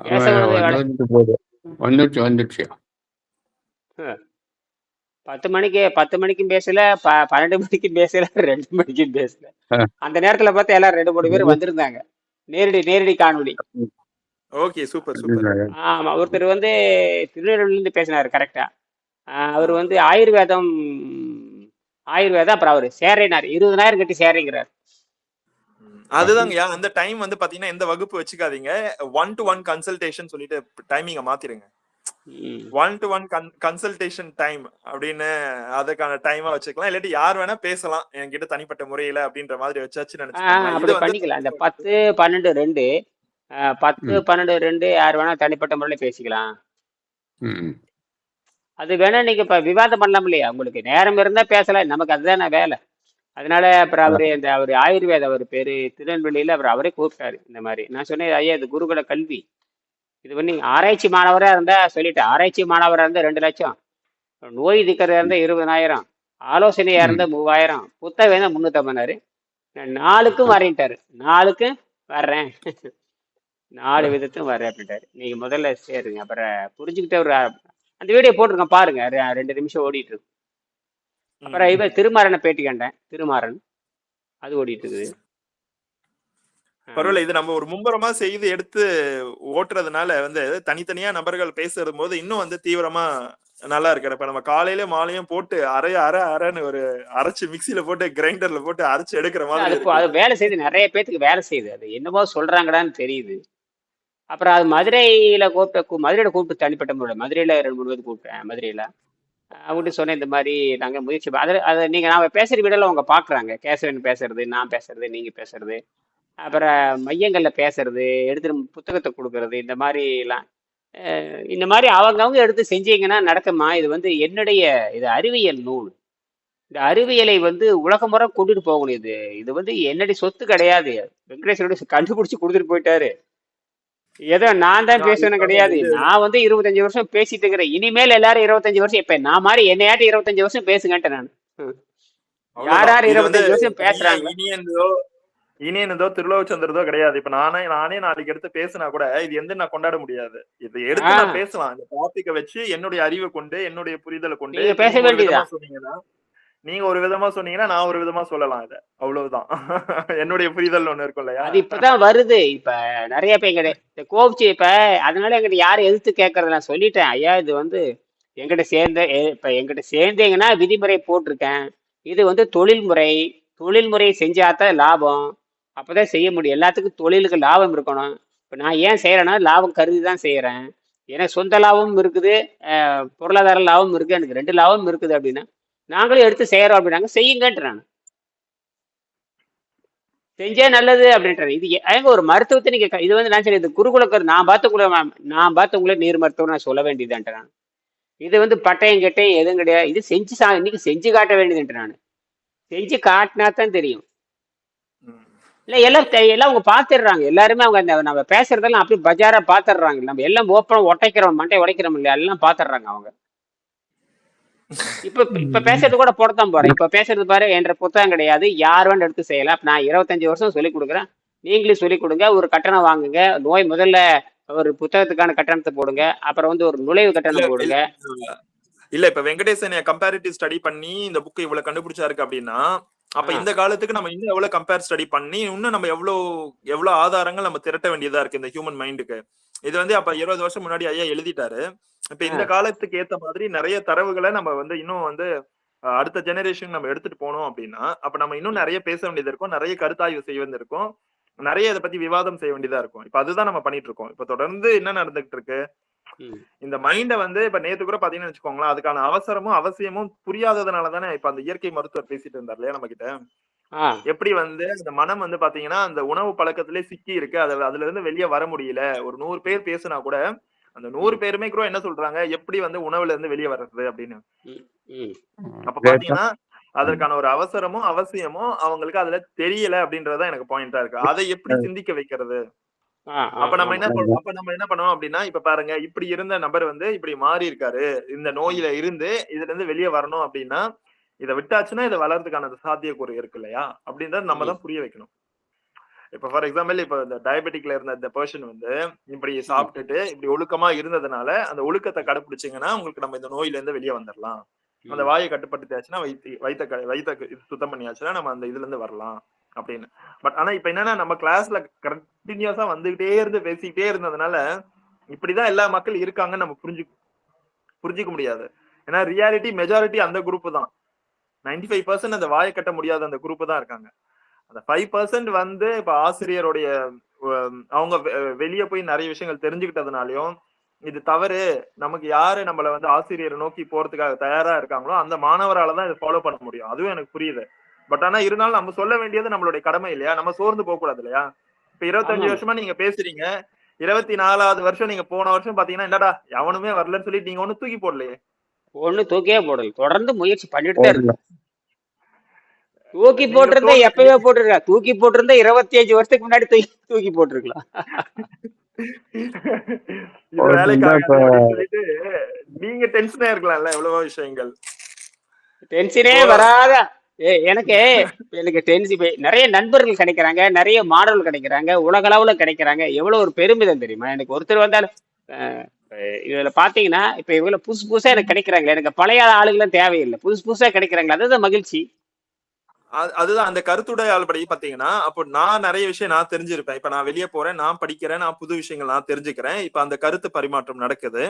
பேச அவன் விடுறது வந்துட்டு போகுது. வந்துடுச்சு. 10 மணிக்கும் பேசல, 12 மணிக்கும் பேசல, 2 மணிக்கும் பேசல. அஹ், அந்த நேரத்துல பார்த்தா எல்லாரும் 2, 3 பேர் வந்திருந்தாங்க. நேரடி காணொளி. Okay, super super. ஆமா, ஒருத்தர் வந்து திருநெல்வேலியில இருந்து பேசினாரு கரெக்டா. அவர் வந்து ஆயுர்வேதம், அப்புறம் அவரு சேரைனார், 20,000 கட்டி சேரைங்கிறார். அதுதாங்கய்யா, அந்த டைம் வந்து பாத்தீங்கன்னா எந்த வகுப்பு வச்சுக்காதீங்க, 1-to-1 கன்சல்டேஷன் சொல்லிட்டு டைமிங்க மாத்திருங்க. 1-to-1 கன்சல்டேஷன் டைம் அப்படின்னு அதுக்கான டைமா வச்சுக்கலாம். இல்லாட்டி யார் வேணா பேசலாம் என்கிட்ட தனிப்பட்ட முறையில அப்படின்ற மாதிரி வச்சாச்சு நினைச்சுக்கோங்க. அப்படி பண்ணிக்கலாம். இந்த 10, 12, 2 10, 12, 2 யார் வேணா தனிப்பட்ட முறையில பேசிக்கலாம். அது வேணா நீங்க இப்ப விவாதம் பண்ணலாம் இல்லையா? உங்களுக்கு நேரம் இருந்தா பேசலாம், நமக்கு அதுதானே வேலை. அதனால அப்புறம் அவர் ஆயுர்வேத, அவர் பேரு திருநெல்வேலியில, அவரே கூப்பிட்டாரு. இந்த மாதிரி நான் சொன்னேன், ஐயா இது குருகுல கல்வி, இது பண்ணி ஆராய்ச்சி மாணவரா இருந்தா சொல்லிட்டேன், ஆராய்ச்சி மாணவரா இருந்தா 2 லட்சம், நோய் திக்கிறதா இருந்தா 20,000, ஆலோசனையா இருந்தா 3,000, புத்தகம் வேணா 350. நாளுக்கும் வரேன்ட்டாரு, நாளுக்கும் வர்றேன், 4 விதத்துக்கும் வர்றேன் அப்படின்ட்டாரு. நீங்க முதல்ல சேருங்க, அப்புறம் புரிஞ்சுக்கிட்ட ஒரு அந்த வீடியோ போட்டிருக்கேன் பாருங்க, 2 நிமிஷம் ஓடிட்டு இருக்கு. அப்புறம் இவ திருமாறனை பேட்டி கண்டேன், திருமாறன், அது ஓடிட்டு இருக்குது. பரவாயில்ல, இது நம்ம ஒரு மும்பரமா செய்து எடுத்து ஓட்டுறதுனால வந்து தனித்தனியா நபர்கள் பேசுறது போது இன்னும் வந்து தீவிரமா நல்லா இருக்கு. இப்ப நம்ம காலையில மாலையும் போட்டு அரைன்னு ஒரு அரைச்சு மிக்சியில போட்டு கிரைண்டர்ல போட்டு அரைச்சு எடுக்கிற மாதிரி அது வேலை செய்யுது, நிறைய பேத்துக்கு வேலை செய்யுது. அது என்னமோ சொல்றாங்கடான்னு தெரியுது. அப்புறம் அது மதுரையில கூப்பிட்டு தனிப்பட்ட முறையில் மதுரையில 2-3 பேர் கூப்பிட்டேன். மதுரையில அவங்ககிட்ட சொன்னேன், இந்த மாதிரி நாங்க முயற்சி அதை நீங்க நாம பேசுற வீடெல்லாம் அவங்க பாக்குறாங்க, கேசவன் பேசுறது, நான் பேசுறது, நீங்க பேசுறது, அப்புறம் மையங்கள்ல பேசுறது, எடுத்துட்டு புத்தகத்தை கொடுக்கறது, இந்த மாதிரி எல்லாம் இந்த மாதிரி அவங்கவுங்க எடுத்து செஞ்சீங்கன்னா நடக்குமா? இது வந்து இது அறிவியல் நூல். இந்த அறிவியலை வந்து உலக முறை கொண்டுட்டு போகணும். இது வந்து என்னுடைய சொத்து கிடையாது. வெங்கடேஸ்வரோட கண்டுபிடிச்சு கொடுத்துட்டு போயிட்டாரு. ஏதோ நான் தான் பேசணும் கிடையாது. நான் வந்து 25 வருஷம் பேசிட்டு இருக்கிறேன். இனிமேல் எல்லாரும் 25 வருஷம், இப்ப நான் மாதிரி என்னையாட்டி 25 வருஷம் பேசுங்கன்ட்டு நான். யார் 25 வருஷம் பேசுறாங்க? இனியனதோ திருலோகச்சந்திரதோ கிடையாது. இப்ப நானே நாளைக்கு எடுத்து பேசினா கூட இது எந்த நான் கொண்டாட முடியாது. இதை எடுத்து நான் பேசலாம். இந்த டாபிக்கை வச்சு என்னுடைய அறிவை கொண்டு, என்னுடைய புரிதலை கொண்டு பேச வேண்டியதுதான். சொன்னீங்கன்னா, நீங்க ஒரு விதமா சொன்னீங்கன்னா நான் ஒரு விதமா சொல்லலாம். இதை அவ்வளவுதான். என்னுடைய புரிதல் ஒண்ணு இருக்கும் இல்லையா? அது இப்பதான் வருது. இப்ப நிறைய பேர் இந்த கோபிச்சு, இப்ப அதனால எங்கிட்ட யாரும் எதிர்த்து கேட்கறத நான் சொல்லிட்டேன். ஐயா இது வந்து எங்கிட்ட சேர்ந்தீங்கன்னா விதிமுறை போட்டிருக்கேன். இது வந்து தொழில்முறை செஞ்சாதான் லாபம். அப்பதான் செய்ய முடியும். எல்லாத்துக்கும் தொழிலுக்கு லாபம் இருக்கணும். இப்ப நான் ஏன் செய்யறேன்னா லாபம் கருதி தான் செய்யறேன். எனக்கு சொந்த லாபமும் இருக்குது, பொருளாதார லாபமும் இருக்கு, எனக்கு 2 லாபமும் இருக்குது. அப்படின்னா நாங்களும் எடுத்து செய்யறோம் அப்படின்னாங்க, செய்யுங்கன்ற நான் செஞ்சே நல்லது அப்படின்றது. இது எங்க ஒரு மருத்துவத்தை நீங்க இது வந்து நான் சரி, இது குருகுலக்கர் நான் பார்த்துக்குள்ள நீர் மருத்துவம் நான் சொல்ல வேண்டியதுன்ட்டு நான். இது வந்து பட்டயம் கெட்டையும் எதுவும் கிடையாது. இது இன்னைக்கு செஞ்சு காட்ட வேண்டியதுன்ட்டு நான். செஞ்சு காட்டினா தான் தெரியும். இல்ல எல்லாம் அவங்க பாத்துடுறாங்க. எல்லாருமே அவங்க நம்ம பேசுறதெல்லாம் அப்படி பஜாரா பாத்துடுறாங்க. நம்ம எல்லாம் ஓப்பன் உடைக்கிறோம், மண்டை உடைக்கிறோம் இல்லையா, எல்லாம் பாத்துடுறாங்க அவங்க. இப்ப பேசுறது கூட போடத்தான் போறேன். இப்ப பேசுறது பாரு, என்ற புத்தகம் கிடையாது, யார் வேணும் எடுத்து செய்யலாம். நான் 25 வருஷம் சொல்லிக் கொடுக்குறேன், நீங்களும் சொல்லிக் கொடுங்க. ஒரு கட்டணம் வாங்குங்க. முதல்ல ஒரு புத்தகத்துக்கான கட்டணத்தை போடுங்க, அப்புறம் வந்து ஒரு நுழைவு கட்டணம் போடுங்க. இல்ல இப்ப வெங்கடேசன் கம்பேரிட்டிவ் ஸ்டடி பண்ணி இந்த புக் இவ்வளவு கண்டுபிடிச்சாருக்கு அப்படின்னா, அப்ப இந்த காலத்துக்கு நம்ம இன்னும் எவ்வளவு கம்பேர் ஸ்டடி பண்ணி இன்னும் நம்ம எவ்வளவு ஆதாரங்கள் நம்ம திரட்ட வேண்டியதா இருக்கு இந்த ஹியூமன் மைண்டுக்கு. இது வந்து அப்ப 20 வருஷம் முன்னாடி ஐயா எழுதிட்டாரு. இப்ப இந்த காலத்துக்கு ஏத்த மாதிரி நிறைய தரவுகளை நம்ம வந்து இன்னும் வந்து அடுத்த ஜெனரேஷன் நம்ம எடுத்துட்டு போனோம் அப்படின்னா, அப்ப நம்ம இன்னும் நிறைய பேச வேண்டியது இருக்கும், நிறைய கருத்தாய்வு செய்ய வேண்டியது இருக்கும், நிறைய இதை பத்தி விவாதம் செய்ய வேண்டியதா இருக்கும். இப்ப அதுதான் நம்ம பண்ணிட்டு இருக்கோம். இப்ப தொடர்ந்து என்ன நடந்துகிட்டு இருக்கு, இந்த மைண்ட வந்து இப்ப நேத்து கூட பாத்தீங்கன்னு வச்சுக்கோங்களேன், அதுக்கான அவசரமும் அவசியமும் புரியாததுனால தானே இப்ப அந்த இயற்கை மருத்துவர் பேசிட்டு இருந்தார் இல்லையா நம்ம கிட்ட. எப்படி வந்து அந்த மனம் வந்து பாத்தீங்கன்னா அந்த உணவு பழக்கத்திலே சிக்கி இருக்கு, அதுல இருந்து வெளியே வர முடியல. ஒரு 100 பேர் பேசினா கூட அந்த 100 பேருமே கூட என்ன சொல்றாங்க, எப்படி வந்து உணவுல இருந்து வெளியே வர்றது அப்படின்னு. அப்ப பாத்தீங்கன்னா அதற்கான ஒரு அவசரமும் அவசியமும் அவங்களுக்கு அதுல தெரியல அப்படின்றதான் எனக்கு பாயிண்டா இருக்கு. அதை எப்படி சிந்திக்க வைக்கிறது? அப்ப நம்ம என்ன பண்ணுவோம் அப்படின்னா, இப்ப பாருங்க, இப்படி இருந்த நபர் வந்து இப்படி மாறி இருக்காரு, இந்த நோயில இருந்து இதுல இருந்து வெளியே வரணும் அப்படின்னா இதை விட்டாச்சுன்னா இதை வளர்றதுக்கான சாத்தியக்கூறு இருக்கு இல்லையா அப்படின்றத நம்ம தான் புரிய வைக்கணும். இப்ப ஃபார் எக்ஸாம்பிள் இப்ப இந்த டயபெட்டிக்ல இருந்த இந்த பர்சன் வந்து இப்படி ம், சாப்பிட்டுட்டு இப்படி ஒழுக்கமா இருந்ததுனால அந்த ஒழுக்கத்தை கடைபிடிச்சீங்கன்னா உங்களுக்கு நம்ம இந்த நோயில இருந்து வெளியே வந்துடலாம். அந்த ம். வாயை கட்டுப்படுத்தியாச்சுன்னா வயித்த சுத்தம் பண்ணியாச்சுன்னா நம்ம அந்த இதுல இருந்து வரலாம் அப்படின்னு. பட் ஆனா இப்ப என்னன்னா நம்ம கிளாஸ்ல கண்டினியூஸா வந்துகிட்டே இருந்து பேசிக்கிட்டே இருந்ததுனால இப்படிதான் எல்லா மக்கள் இருக்காங்கன்னு நம்ம புரிஞ்சுக்க முடியாது. ஏன்னா ரியாலிட்டி மெஜாரிட்டி அந்த குரூப் தான். 95% அந்த வாயை கட்ட முடியாத அந்த குரூப் தான் இருக்காங்க. அந்த 5% வந்து இப்ப ஆசிரியருடைய அவங்க வெளியே போய் நிறைய விஷயங்கள் தெரிஞ்சுக்கிட்டதுனாலயும் இது தவறு, நமக்கு யாரு நம்மள வந்து ஆசிரியரை நோக்கி போறதுக்காக தயாரா இருக்காங்களோ அந்த மாணவரால தான் இதை ஃபாலோ பண்ண முடியும். அதுவும் எனக்கு புரியுது. பட் ஆனா இருந்தாலும் நம்ம சொல்ல வேண்டியது நம்மளுடைய கடமை இல்லையா? நம்ம சோர்ந்து போக கூடாது இல்லையா? இப்ப 25 ஆமாம். வருஷமா நீங்க பேசுறீங்க, 24வது வருஷம் நீங்க போன வருஷம் பாத்தீங்கன்னா என்னடா எவனுமே வரலன்னு சொல்லிட்டு நீங்க ஒண்ணு தூக்கி போடலையே. ஒன்றும் தூக்கியே போடல, தொடர்ந்து முயற்சி பண்ணிட்டு தான் போடல. இருக்கு. தூக்கி நீங்க போட்டிருந்தா சோர்ந்து எப்பவே போட்டிருக்கா, தூக்கி போட்டிருந்தா 25 வருஷத்துக்கு முன்னாடி தூக்கி தூக்கி போட்டிருக்கலாம். இது வேலைக்கு போட்டிருந்தா இப்ப ஆகாது அப்படின்னு சொல்லிட்டு நீங்க டென்ஷனா இருக்கலாம்ல எவ்வளவோ விஷயங்கள். டென்ஷனே இப்போ வராத. எனக்கு எனக்கு டென்ஷன். நிறைய நண்பர்கள் கிடைக்கிறாங்க, நிறைய மாணவர்கள் கிடைக்கிறாங்க, உலகளவுல கிடைக்கிறாங்க. எவ்வளவு ஒரு பெருமிதம் தெரியுமா எனக்கு. ஒருத்தர் வந்தாலும் இதுல பாத்தீங்கன்னா இப்ப இவங்கள புதுசு புதுசா எனக்கு கிடைக்கிறாங்க. எனக்கு பழைய ஆளுகளும் தேவையில்லை, புதுசு புதுசா கிடைக்கிறாங்களா, அதுதான் மகிழ்ச்சி. அதுதான் அந்த கருத்துடையால் படி பாத்தீங்கன்னா அப்போ நான் நிறைய விஷயம் நான் தெரிஞ்சிருப்பேன். இப்ப நான் வெளியே போறேன், நான் படிக்கிறேன், நான் புது விஷயங்கள் நான் தெரிஞ்சுக்கிறேன். இப்ப அந்த கருத்து பரிமாற்றம் நடக்குது.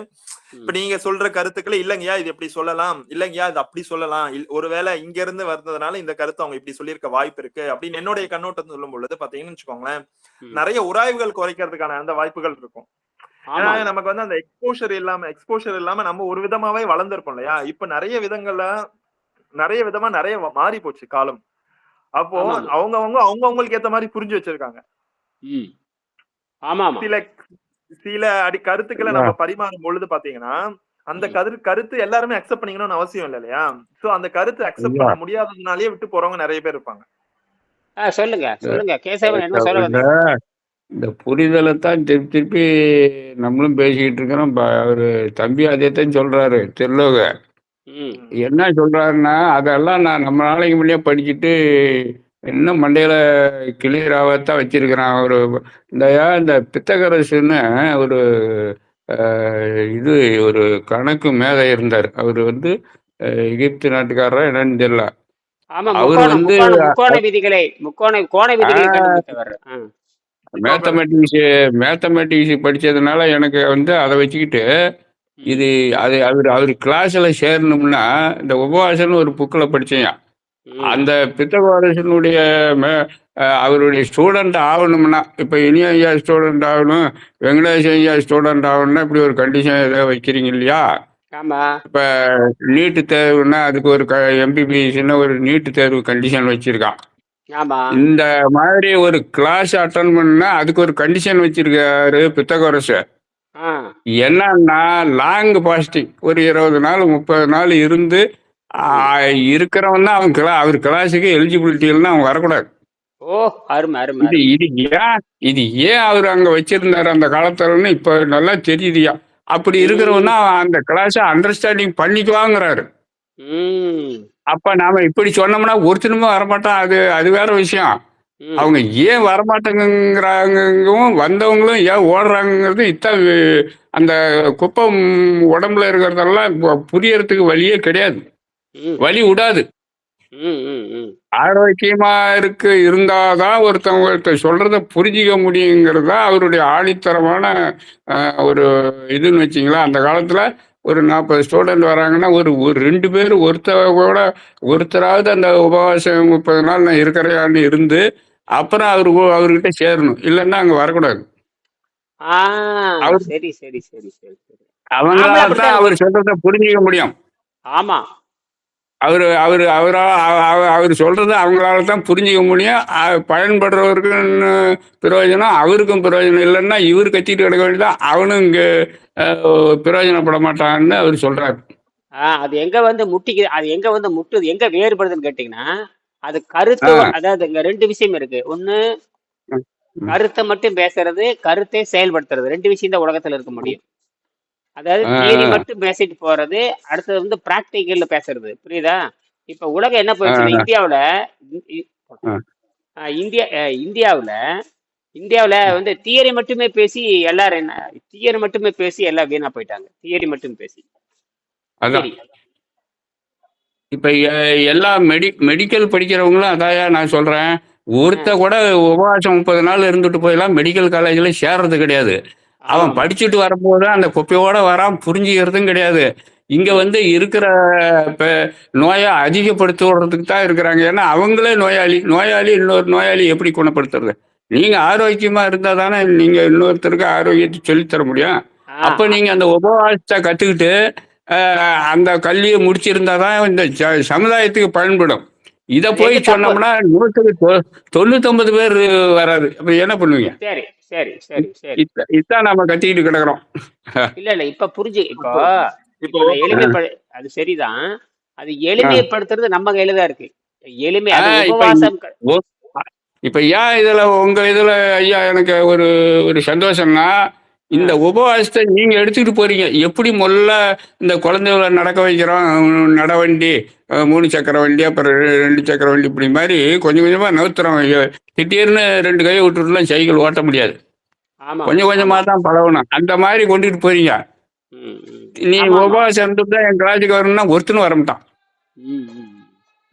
இப்ப ம், நீங்க சொல்ற கருத்துக்களை இல்லைங்கய்யா இது எப்படி சொல்லலாம், இல்லைங்கய்யா இது அப்படி சொல்லலாம், ஒருவேளை இங்க இருந்து வந்ததுனால இந்த கருத்து அவங்க இப்படி சொல்லியிருக்க வாய்ப்பு இருக்கு அப்படின்னு என்னுடைய கண்ணோட்டம் சொல்லும் பொழுது பாத்தீங்கன்னு வச்சுக்கோங்களேன், ம். நிறைய உராய்வுகள் குறைக்கிறதுக்கான அந்த வாய்ப்புகள் இருக்கும். ஏன்னா ஆமா ஆமா. நமக்கு வந்து அந்த எக்ஸ்போஷர் இல்லாம நம்ம ஒரு விதமாவே வளர்ந்துருப்போம் இல்லையா? இப்ப நிறைய விதமா நிறைய மாறி போச்சு காலம். அப்போ ஆமா ஆமா. அவங்கவங்களுக்கு ஏத்த மாதிரி புரிஞ்சு வச்சிருக்காங்க. ம். ஆமா ஆமா. சில சில கருத்துக்களை நம்ம பரிமாறும் பொழுது பாத்தீங்கன்னா அந்த ம். கருத்து எல்லாருமே அக்செப்ட் பண்ணிக்கணும்னு அவசியம் இல்லை இல்லையா? சோ அந்த கருத்து அக்செப்ட் ஐயா, பண்ண முடியாததுனாலயே விட்டு போறவங்க நிறைய பேர் இருப்பாங்க. சொல்லுங்க சொல்லுங்க, கேசவன் என்ன சொல்ல இந்த வந்தீங்க? இந்த புரிதலை தான் திருப்பி திருப்பி நம்மளும் பேசிக்கிட்டு இருக்கிறோம். அவரு தம்பி அதைத்தான் சொல்றாரு திருலோக. ம். என்ன சொல்றாருன்னா அதெல்லாம் நான் நம்ம நாளைக்கு முன்னே படிச்சுட்டு இன்னும் மண்டையில கிளியர் ஆகத்தான் வச்சிருக்கிறான். இந்த பித்தகரசுன்னு ஒரு இது ஒரு கணக்கு மேதை இருந்தார். அவர் வந்து எகிப்து நாட்டுக்காரரா என்னன்னு தெரியல. ஆமா, அவர் முக்கோண வந்து முக்கோண முக்கோண விதிகளை, கோண விதிகளை கண்டுபிடித்தவர். பித்தாகரஸ். மேத்தமெட்டிக்ஸ் படிச்சதுனால எனக்கு வந்து அதை வச்சுக்கிட்டு ம், இது அவர் கிளாஸ்ல சேரணும்னா இந்த உபவாசம்னு ஒரு புக்கில் படிச்சேன். ம், அந்த பித்தகோரசனுடைய அவருடைய ஸ்டூடெண்ட் ஆகணும்னா இப்போ இனிய ஐயா ஸ்டூடெண்ட் ஆகணும், வெங்கடேஷ் ஐயா ஸ்டூடெண்ட் ஆகணும்னா இப்படி ஒரு கண்டிஷன் ஏதாவது வைக்கிறீங்க இல்லையா? ஆமா இப்போ நீட்டு தேர்வுன்னா அதுக்கு ஒரு எம்பிபிஎஸ்ன்னு ஒரு நீட்டு தேர்வு கண்டிஷன் வச்சிருக்கான். ஆமா. இந்த மாதிரி ஒரு கிளாஸ் அட்டன் பண்ணா அதுக்கு ஒரு கண்டிஷன் வச்சிருக்காரு பித்தகோரஸ். ஆ. என்னன்னா லாங் பாஸ்டிங் ஒரு 20 நாள் 30 நாள் இருந்து ம். இருக்கிறவன் தான் அவர் கிளாஸுக்கு எலிஜிபிலிட்டி இல்லைன்னா அவன் வரக்கூடாது. ஓ, அருமை அருமை இது அருமை. இது ஏன் இது ஏன் அவர் அங்க வச்சிருந்தாரு அந்த காலத்துலன்னு இப்ப நல்லா தெரியுதுயா. அப்படி இருக்கிறவன் ம், தான் அந்த கிளாஸை அண்டர்ஸ்டாண்டிங் பண்ணிக்குவாங்கிறாரு. ம், அப்ப நாம இப்படி சொன்னோம்னா ஒருத்தனுமே வரமாட்டான். அது வேற விஷயம். ம், அவங்க ஏன் வரமாட்டேங்கிறாங்கவும் வந்தவங்களும் ஏன் ஓடுறாங்கிறது இத்தான் அந்த குப்பம் உடம்புல இருக்கிறதெல்லாம் புரியறதுக்கு வழியே கிடையாது. ம், வழி விடாது. ம், ம், ம். ஆரோக்கியமா இருந்தாதான் ஒருத்தவங்கள்ட்ட சொல்றத புரிஞ்சிக்க முடியுங்கிறது தான் அவருடைய ஆணித்தரமான ஒரு இதுன்னு வச்சிங்களா. அந்த காலத்துல ஒரு 40 ஸ்டூடெண்ட் வராங்கன்னா ஒரு ஒரு 2 பேர் கூட ஒருத்தராவது அந்த உபவாசம் 30 நாள் நான் இருக்கிறேன்னு இருந்து அப்புறம் அவர்கிட்ட சேரணும். இல்லைன்னா அங்க வரக்கூடாது. ஆ, அவர் சரி சரி சரி சரி சரி. நாமளும் அவங்களால தான் அப்படித்தான் அவர் சொல்றத புரிஞ்சிக்க முடியும். ஆமா. அவரு அவரு அவரா அவர் சொல்றது அவங்களால தான் புரிஞ்சிக்க முடியும். பயன்படுறவருக்குன்னு பிரயோஜனம், அவருக்கும் பிரயோஜனம் இல்லைன்னா இவர் கத்திட்டு கிடக்க வேண்டியதான். அவனும் இங்க பிரயோஜனப்பட மாட்டான்னு அவர் சொல்றாரு. அது எங்க வந்து முட்டிக்குது, அது எங்க வந்து முட்டுது, எங்க வேறுபடுதுன்னு கேட்டீங்கன்னா, அது ஆ, அதாவது இங்க ரெண்டு விஷயம் இருக்கு. ஒண்ணு, ம், ம், கருத்தை மட்டும் பேசுறது, கருத்தை செயல்படுத்துறது. ரெண்டு விஷயம் தான் உலகத்துல இருக்க முடியும். அதாவது ஆ, தியரி மட்டும் பேசிட்டு போறது, அடுத்தது வந்து பிராக்டிக்கல்ல பேசுறது. புரியுதா? இப்ப உலகம் என்ன ஆ, போயிடுச்சுன்னா, ஆ, இந்தியாவுல ஆ, இந்தியாவுல இந்தியாவுல வந்து தியரி மட்டுமே பேசி எல்லாரும் என்ன தியரி மட்டுமே பேசி எல்லாம் வீணா போயிட்டாங்க. தியரி மட்டும் பேசி அதான் தியரி. இப்ப எல்லா மெடிக்கல் படிக்கிறவங்களும் அதாயா நான் சொல்றேன். ஒருத்த கூட உபவாசம் 30 நாள் இருந்துட்டு போயெல்லாம் மெடிக்கல் காலேஜ்ல சேர்றது கிடையாது. அவன் ஆமாமா. படிச்சுட்டு வரும்போது அந்த குப்பையோட வரான், புரிஞ்சுக்கிறதும் கிடையாது. இங்க ம். வந்து இருக்கிற இப்ப நோயை அதிகப்படுத்துறதுக்கு தான் இருக்கிறாங்க. ஏன்னா அவங்களே நோயாளி. நோயாளி இன்னொரு நோயாளி எப்படி குணப்படுத்துறது? நீங்க ஆரோக்கியமா இருந்தா தானே நீங்க இன்னொருத்தருக்கு ஆரோக்கியத்தை சொல்லித் தர முடியும். ஆ அப்ப அ நீங்க அந்த உபவாசத்தை கத்துக்கிட்டு அந்த கல்வியை முடிச்சிருந்தா தான் இந்த சமுதாயத்துக்கு பயன்படும். இத அது போய் எங்க தப்பு? சொன்னோம்னா 100க்கு 99 பேர் வராது. அப்ப என்ன பண்ணுவீங்க? சரி, சரி, சரி, சரி. இதான் நாம கத்திக்கிட்டு கிடக்குறோம். இல்ல இப்ப புரிஞ்சு இப்போ அப்போ இப்போ இப்ப நான் அஹ் அது சரிதான். அது அஹ் எளிமைப்படுத்துறது நம்ம கையில தான் இருக்கு. எளிமை அது ஆஹ் இப்ப உபவாசம் ஒ- இப்ப ஏன் இதுல உங்க இதுல ஐயா எனக்கு ஒரு ஒரு சந்தோஷம்னா ஆ, இந்த உபவாசத்தை நீங்க எடுத்துக்கிட்டு போறீங்க. எப்படி முதல்ல இந்த குழந்தைகளை நடக்க வைக்கிறோம், நடவண்டி, 3 சக்கர வண்டி, அப்புறம் 2 சக்கர வண்டி, இப்படி மாதிரி கொஞ்சம் கொஞ்சமா நவுத்துறோம். திடீர்னு 2 கையை விட்டுட்டுலாம் சைக்கிள் ஓட்ட முடியாது. ஆமாமா, கொஞ்சம் கொஞ்சமா ஆமா. தான் பழகணும். அந்த மாதிரி கொண்டுட்டு போறீங்க. ம், ம். நீ ஆமாமா. உபவாசம் இருந்துட்டு தான் என் கிளாஸுக்கு வரணும்னா ஒருத்தனும் வரமாட்டான். ம், ம்,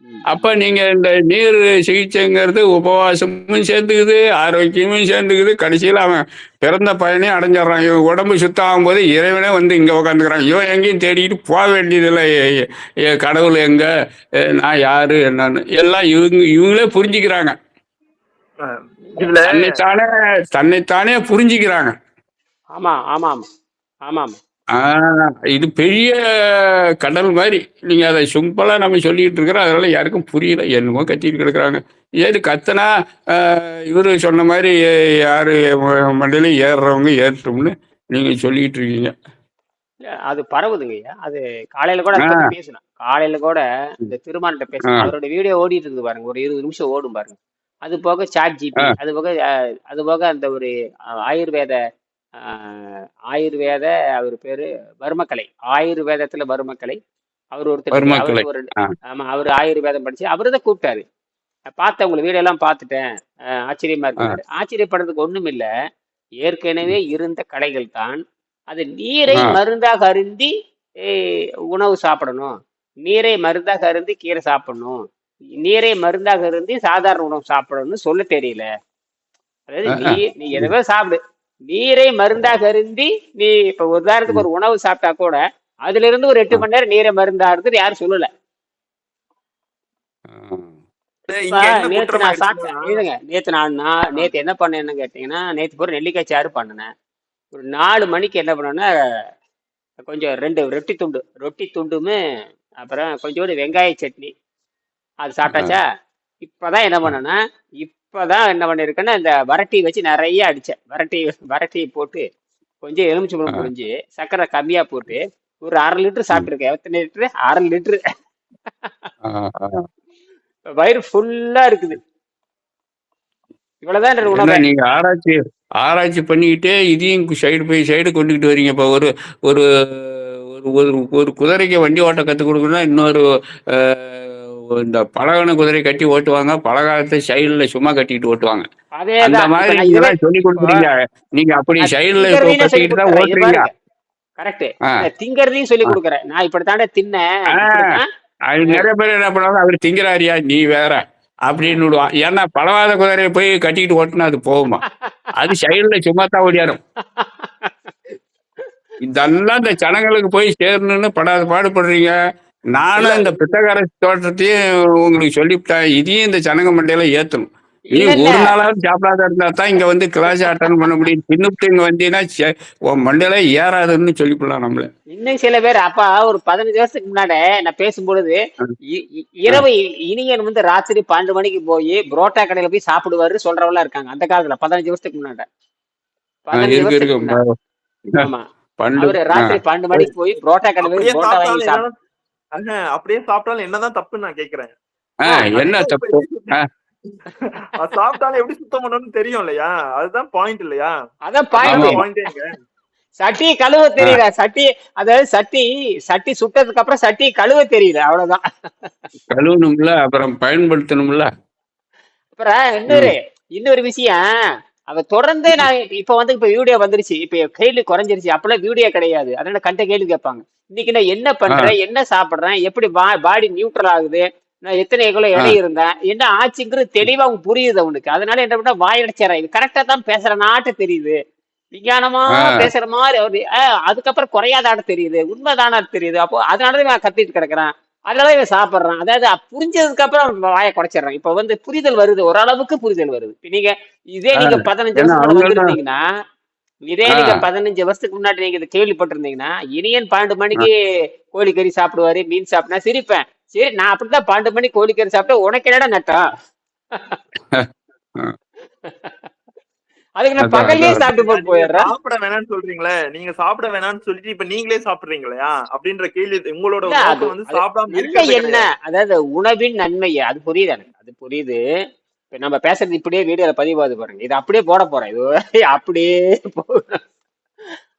ம், அப்ப ம். நீங்க இந்த நீர் சிகிச்சைங்கிறது உபவாசமும் சேர்ந்துக்குது, ஆரோக்கியமும் சேர்ந்துக்குது. கடைசியில அவன் பிறந்த பயனே அடைஞ்சிடறான். இவன் உடம்பு சுத்தம் ஆகும்போது இறைவனே வந்து இங்க உக்காந்துக்கிறான். இவன் எங்கேயும் தேடிக்கிட்டு போக வேண்டியதில்லை. கடவுள் எங்க, நான் யாரு என்னன்னு எல்லாம் இவங்களே புரிஞ்சுக்கிறாங்க. அஹ், இதுல தன்னைத்தானே தன்னைத்தானே புரிஞ்சுக்கிறாங்க. ஆமா, ஆமாம். ஆமாம். இது பெரிய கடல் மாதிரி. நீங்க அதை சிம்பிளா நம்ம சொல்லிட்டு இருக்கிறோம். அதனால யாருக்கும் புரியல. என்னமோ கத்திட்டு கிடக்குறாங்க. ஏது கத்தனா இவரு சொன்ன மாதிரி யாரு மண்டையில ஏறுறவங்க ஏறட்டும்னு நீங்க சொல்லிட்டு இருக்கீங்க. இல்ல, அது பரவுதுங்கய்யா. அது காலையில கூட அதை ஆ, பத்தி பேசினேன். காலையில கூட இந்த திருமான்கிட்ட ஆ, பேசினேன். அவரோட வீடியோ ஓடிட்டு இருக்குது பாருங்க. ஒரு 20 நிமிஷம் ஓடும் பாருங்க. அது போக சாட் ஆ, ஜிபி, அது போக அந்த ஒரு ஆயுர்வேத ஆயுர்வேத அவர் பேரு வர்மக்கலை. ஆயுர்வேதத்துல வர்மக்கலை. அவர் ஒருத்தர் இருக்காரு. மருமக்களை. அவருக்கு ஒரு ஆ, ஆமா, அவர் ஆயுர்வேதம் படிச்சு அவரு தான் கூப்பிட்டாரு. நான் பார்த்தேன், உங்களை வீடியோ எல்லாம் பார்த்துட்டேன். ஆச்சரியமா ஆ, இருக்குன்னாரு. ஆச்சரியப்படுறதுக்கு ஒண்ணும் இல்ல. ஏற்கனவே இருந்த கலைகள் தான். அது நீரை ஆ, மருந்தாக அருந்தி உணவு சாப்பிடணும். நீரை மருந்தாக அருந்தி கீரை சாப்பிடணும். நீரை மருந்தாக அருந்தி சாதாரண உணவு சாப்பிடணும்னு சொல்ல தெரியல. அதாவது ஆ, ஆ. நீ எதவோ சாப்பிடு. நீரை மருந்தாக அருந்தி நீ இப்ப உதாரணத்துக்கு ம், ஒரு உணவு சாப்பிட்டா கூட அதுல இருந்து ஒரு 8 ஆ, மணி நேரம் நீரை மருந்தா அருந்துன்னு யாரும் சொல்லல. ஆ. இப்ப இங்க என்ன நேத்து குற்றம் நான் ஆயிடுச்சுன்னா சாப்பிட்டேன். இதுங்க நேத்து என்ன பண்ணேன்னு கேட்டீங்கன்னா, நேத்து பூரா நெல்லிக்காய் சாறு பண்ணினேன். ஒரு 4 மணிக்கு என்ன பண்ணேன்னா, கொஞ்சம் 2 ரொட்டி துண்டுமே, அப்புறம் கொஞ்சோண்டு வெங்காய சட்னி. அது ஆ, சாப்பிட்டாச்சா? இப்பதான் என்ன பண்ணேன்னா, இப்பதான் என்ன பண்ணிருக்கேன்னா, இந்த வரட்டி வச்சு நிறைய அடிச்சேன். வரட்டி போட்டு கொஞ்சம் எலுமிச்சம்பழம் ஆ, புழிஞ்சு சர்க்கரை கம்மியா போட்டு ஒரு 1/2 லிட்டர் ம், சாப்பிட்டுருக்கேன். எத்தனை லிட்டரு? 1/2 லிட்டரு. ஆ, ஆ. வயிறு ஃபுல்லா இருக்குது. இவ்வளவுதான் என்னோட என்ன உணவே. நீங்க ஆராய்ச்சி ஆராய்ச்சி பண்ணிக்கிட்டே இதையும் சைடு பை சைடு கொண்டுகிட்டு வரீங்க. இப்போ ஒரு ஒரு ஒரு ஒரு ஒரு குதிரைக்கு வண்டி ஓட்ட கற்றுக் கொடுக்கணும்னா இன்னொரு இந்த பலகான குதிரை கட்டி ஓட்டுவாங்க. பலகாலத்தை சைடில் சும்மா கட்டிக்கிட்டு ஓட்டுவாங்க. அந்த அதேதான். இப்ப மாதிரி நான் நீங்க இதுவே தான் சொல்லி இப்போ கொடுக்குறீங்க. நீங்க இப்ப அப்படி நான் சைடில் திங்கறதையும் நான் சொல்லி கட்டிக்கிட்டு தான் கொடுத்துறேன். இது ஓட்டுறீங்க. பாருங்க. கரெக்ட். ஆ, திங்கறதையும் சொல்லி ஆ, கொடுக்குறேன். நான் இப்படித்தானே தின்னேன். ஆ. இப்படித்தான். அது அஹ், நிறைய பேர் என்ன பண்ணுவாங்க, அவர் திங்கிறாரியா நீ வேற அப்படின்னு விடுவான். ஏன்னா பலவாத குதிரையை போய் கட்டிக்கிட்டு ஓட்டுனா அது போகுமா? அது சைடில் சும்மா தான் ஓடியாரும். இதெல்லாம் இந்த ஜனங்களுக்கு போய் சேரணும்னு படாத பாடுபடுறீங்க. இல்ல நானும் இந்த பித்தகர தோட்டத்தையும் உங்களுக்கு சொல்லிவிட்டேன். இதையும் இந்த ஜனங்க மண்டையில ஏத்தணும். நீ இல்ல இல்ல ஒரு நாளாவது சாப்பிடாத இருந்தா தான் இங்க வந்து கிளாஸ் அட்டன் பண்ண முடியும். தின்னுட்டு இங்க வந்தீங்கன்னா உன் மண்டையில ஏறாதுன்னு சொல்லிவிடலாம் நம்மள. இன்னும் சில பேர் அப்பா ஒரு 15 வருஷத்துக்கு முன்னாடி நான் பேசும்பொழுது அஹ் அஹ் இரவு இனியன் வந்து ராத்திரி 12 மணிக்கு போய் புரோட்டா கடையில போய் சாப்பிடுவாரு சொல்றவங்களா இருக்காங்க. அந்த காலத்துல 15 வருஷத்துக்கு முன்னாடி. 15 இருக்கு இருக்கு. வருஷத்துக்கு முன்னாடி. ஆமா. பண்டு. அவரு ராத்திரி 12 மணிக்கு போய் புரோட்டா கடையில போய் அப்படியே புரோட்டா வாங்கி சாப்பிட்டாலும் சாப்பிடு. என்னதான் அப்படியே சாப்பிட்டாலும் என்னதான் தப்புன்னு நான் கேக்குறேன். அது என்ன இன்னும் இப்ப தப்பு? எப்படி அது சாப்பிட்டாலும் எப்படி சுத்தம் பண்ணணும்னு தெரியும் இல்லையா? அதுதான் பாயிண்ட் இல்லையா? அதான் ஆமா பாயிண்ட். ஆமா. பாயிண்டேங்க. சட்டி கழுவ தெரியல. அதாவது சட்டி சுட்டதுக்கு அப்புறம் சட்டி கழுவ தெரியல. அவ்வளவுதான். கழுவணும்ல, அப்புறம் பயன்படுத்தணும்ல. அப்புறம் ம், இன்னொரு விஷயம். அவ தொடர்ந்து நான் இப்ப வீடியோ வந்துருச்சு, இப்ப கேள்வி குறைஞ்சிருச்சு, அப்பெல்லாம் வீடியோ கிடையாது, அதனால கண்ட கேள்வி கேட்பாங்க. இன்னைக்கு நான் என்ன ஆ பண்றேன், என்ன சாப்பிடுறேன், எப்படி பாடி நியூட்ரல் ஆகுது, நான் எத்தனை கிலோ ஆ எடை இருந்தேன், என்ன ஆச்சுங்கிறது தெளிவா அவனுக்கு புரியுது. அவனுக்கு அதனால என்ன பண்ணா வாயடைச்சாரா, இது கரெக்டா தான் பேசுற நாட்டு தெரியுது, விஞ்ஞானமா ஆ பேசுற மாதிரி அவரு. அதுக்கப்புறம் குறையாதாட தெரியுது, உண்மைதானா தெரியுது. அப்போ அதனாலதான் இவன் கத்திட்டு கிடக்குறான், அதனால இவன் சாப்பிடுறான். அதாவது புரிஞ்சதுக்கு அப்புறம் அவன் வாயை குறைச்சிடுறான். இப்ப புரிதல் வருது, ஓரளவுக்கு புரிதல் வருது. இப்ப ஆ நீங்க 15 ஏன்னா வருஷம் முன்னாடி அவங்கெல்லாம் வந்திருந்தீங்கன்னா, இதே ஆ நீங்க 15 வருஷத்துக்கு முன்னாடி நீங்க இதை கேள்விப்பட்டிருந்தீங்கன்னா, இனியன் 12 ஆ மணிக்கு கோழிக்கறி சாப்பிடுவாரு, மீன் சாப்பிட்டா சிரிப்பேன். சரி, நான் அப்படித்தான் 12 மணிக்கு கோழிக்கறி சாப்பிட்டா உனக்கு என்னடா நட்டம்? ஆ. அதுக்கு நான் அதான் பகல்லே அதான் சாப்பிட்டு போட்டு நீங்க போயிடுறேன். சாப்பிட வேணாம்னு சொல்றீங்களே, நீங்க சாப்பிட வேணாம்னு சொல்லிட்டு இப்ப நீங்களே சாப்பிடுறீங்க இல்லையா அப்படின்ற கேள்வி. உங்களோட இல்ல, அது நோக்கம் வந்து அது சாப்பிடாம நன்மை இருக்கிறது என்ன, கிடையாது. அதாவது உணவின் நன்மை அது புரியுது எனக்கு, அது புரியுது. இப்ப நம்ம பேசுறது இப்படியே வீடியோல பதிவாது பாருங்க, இது அப்படியே போட போறேன், இது அப்படியே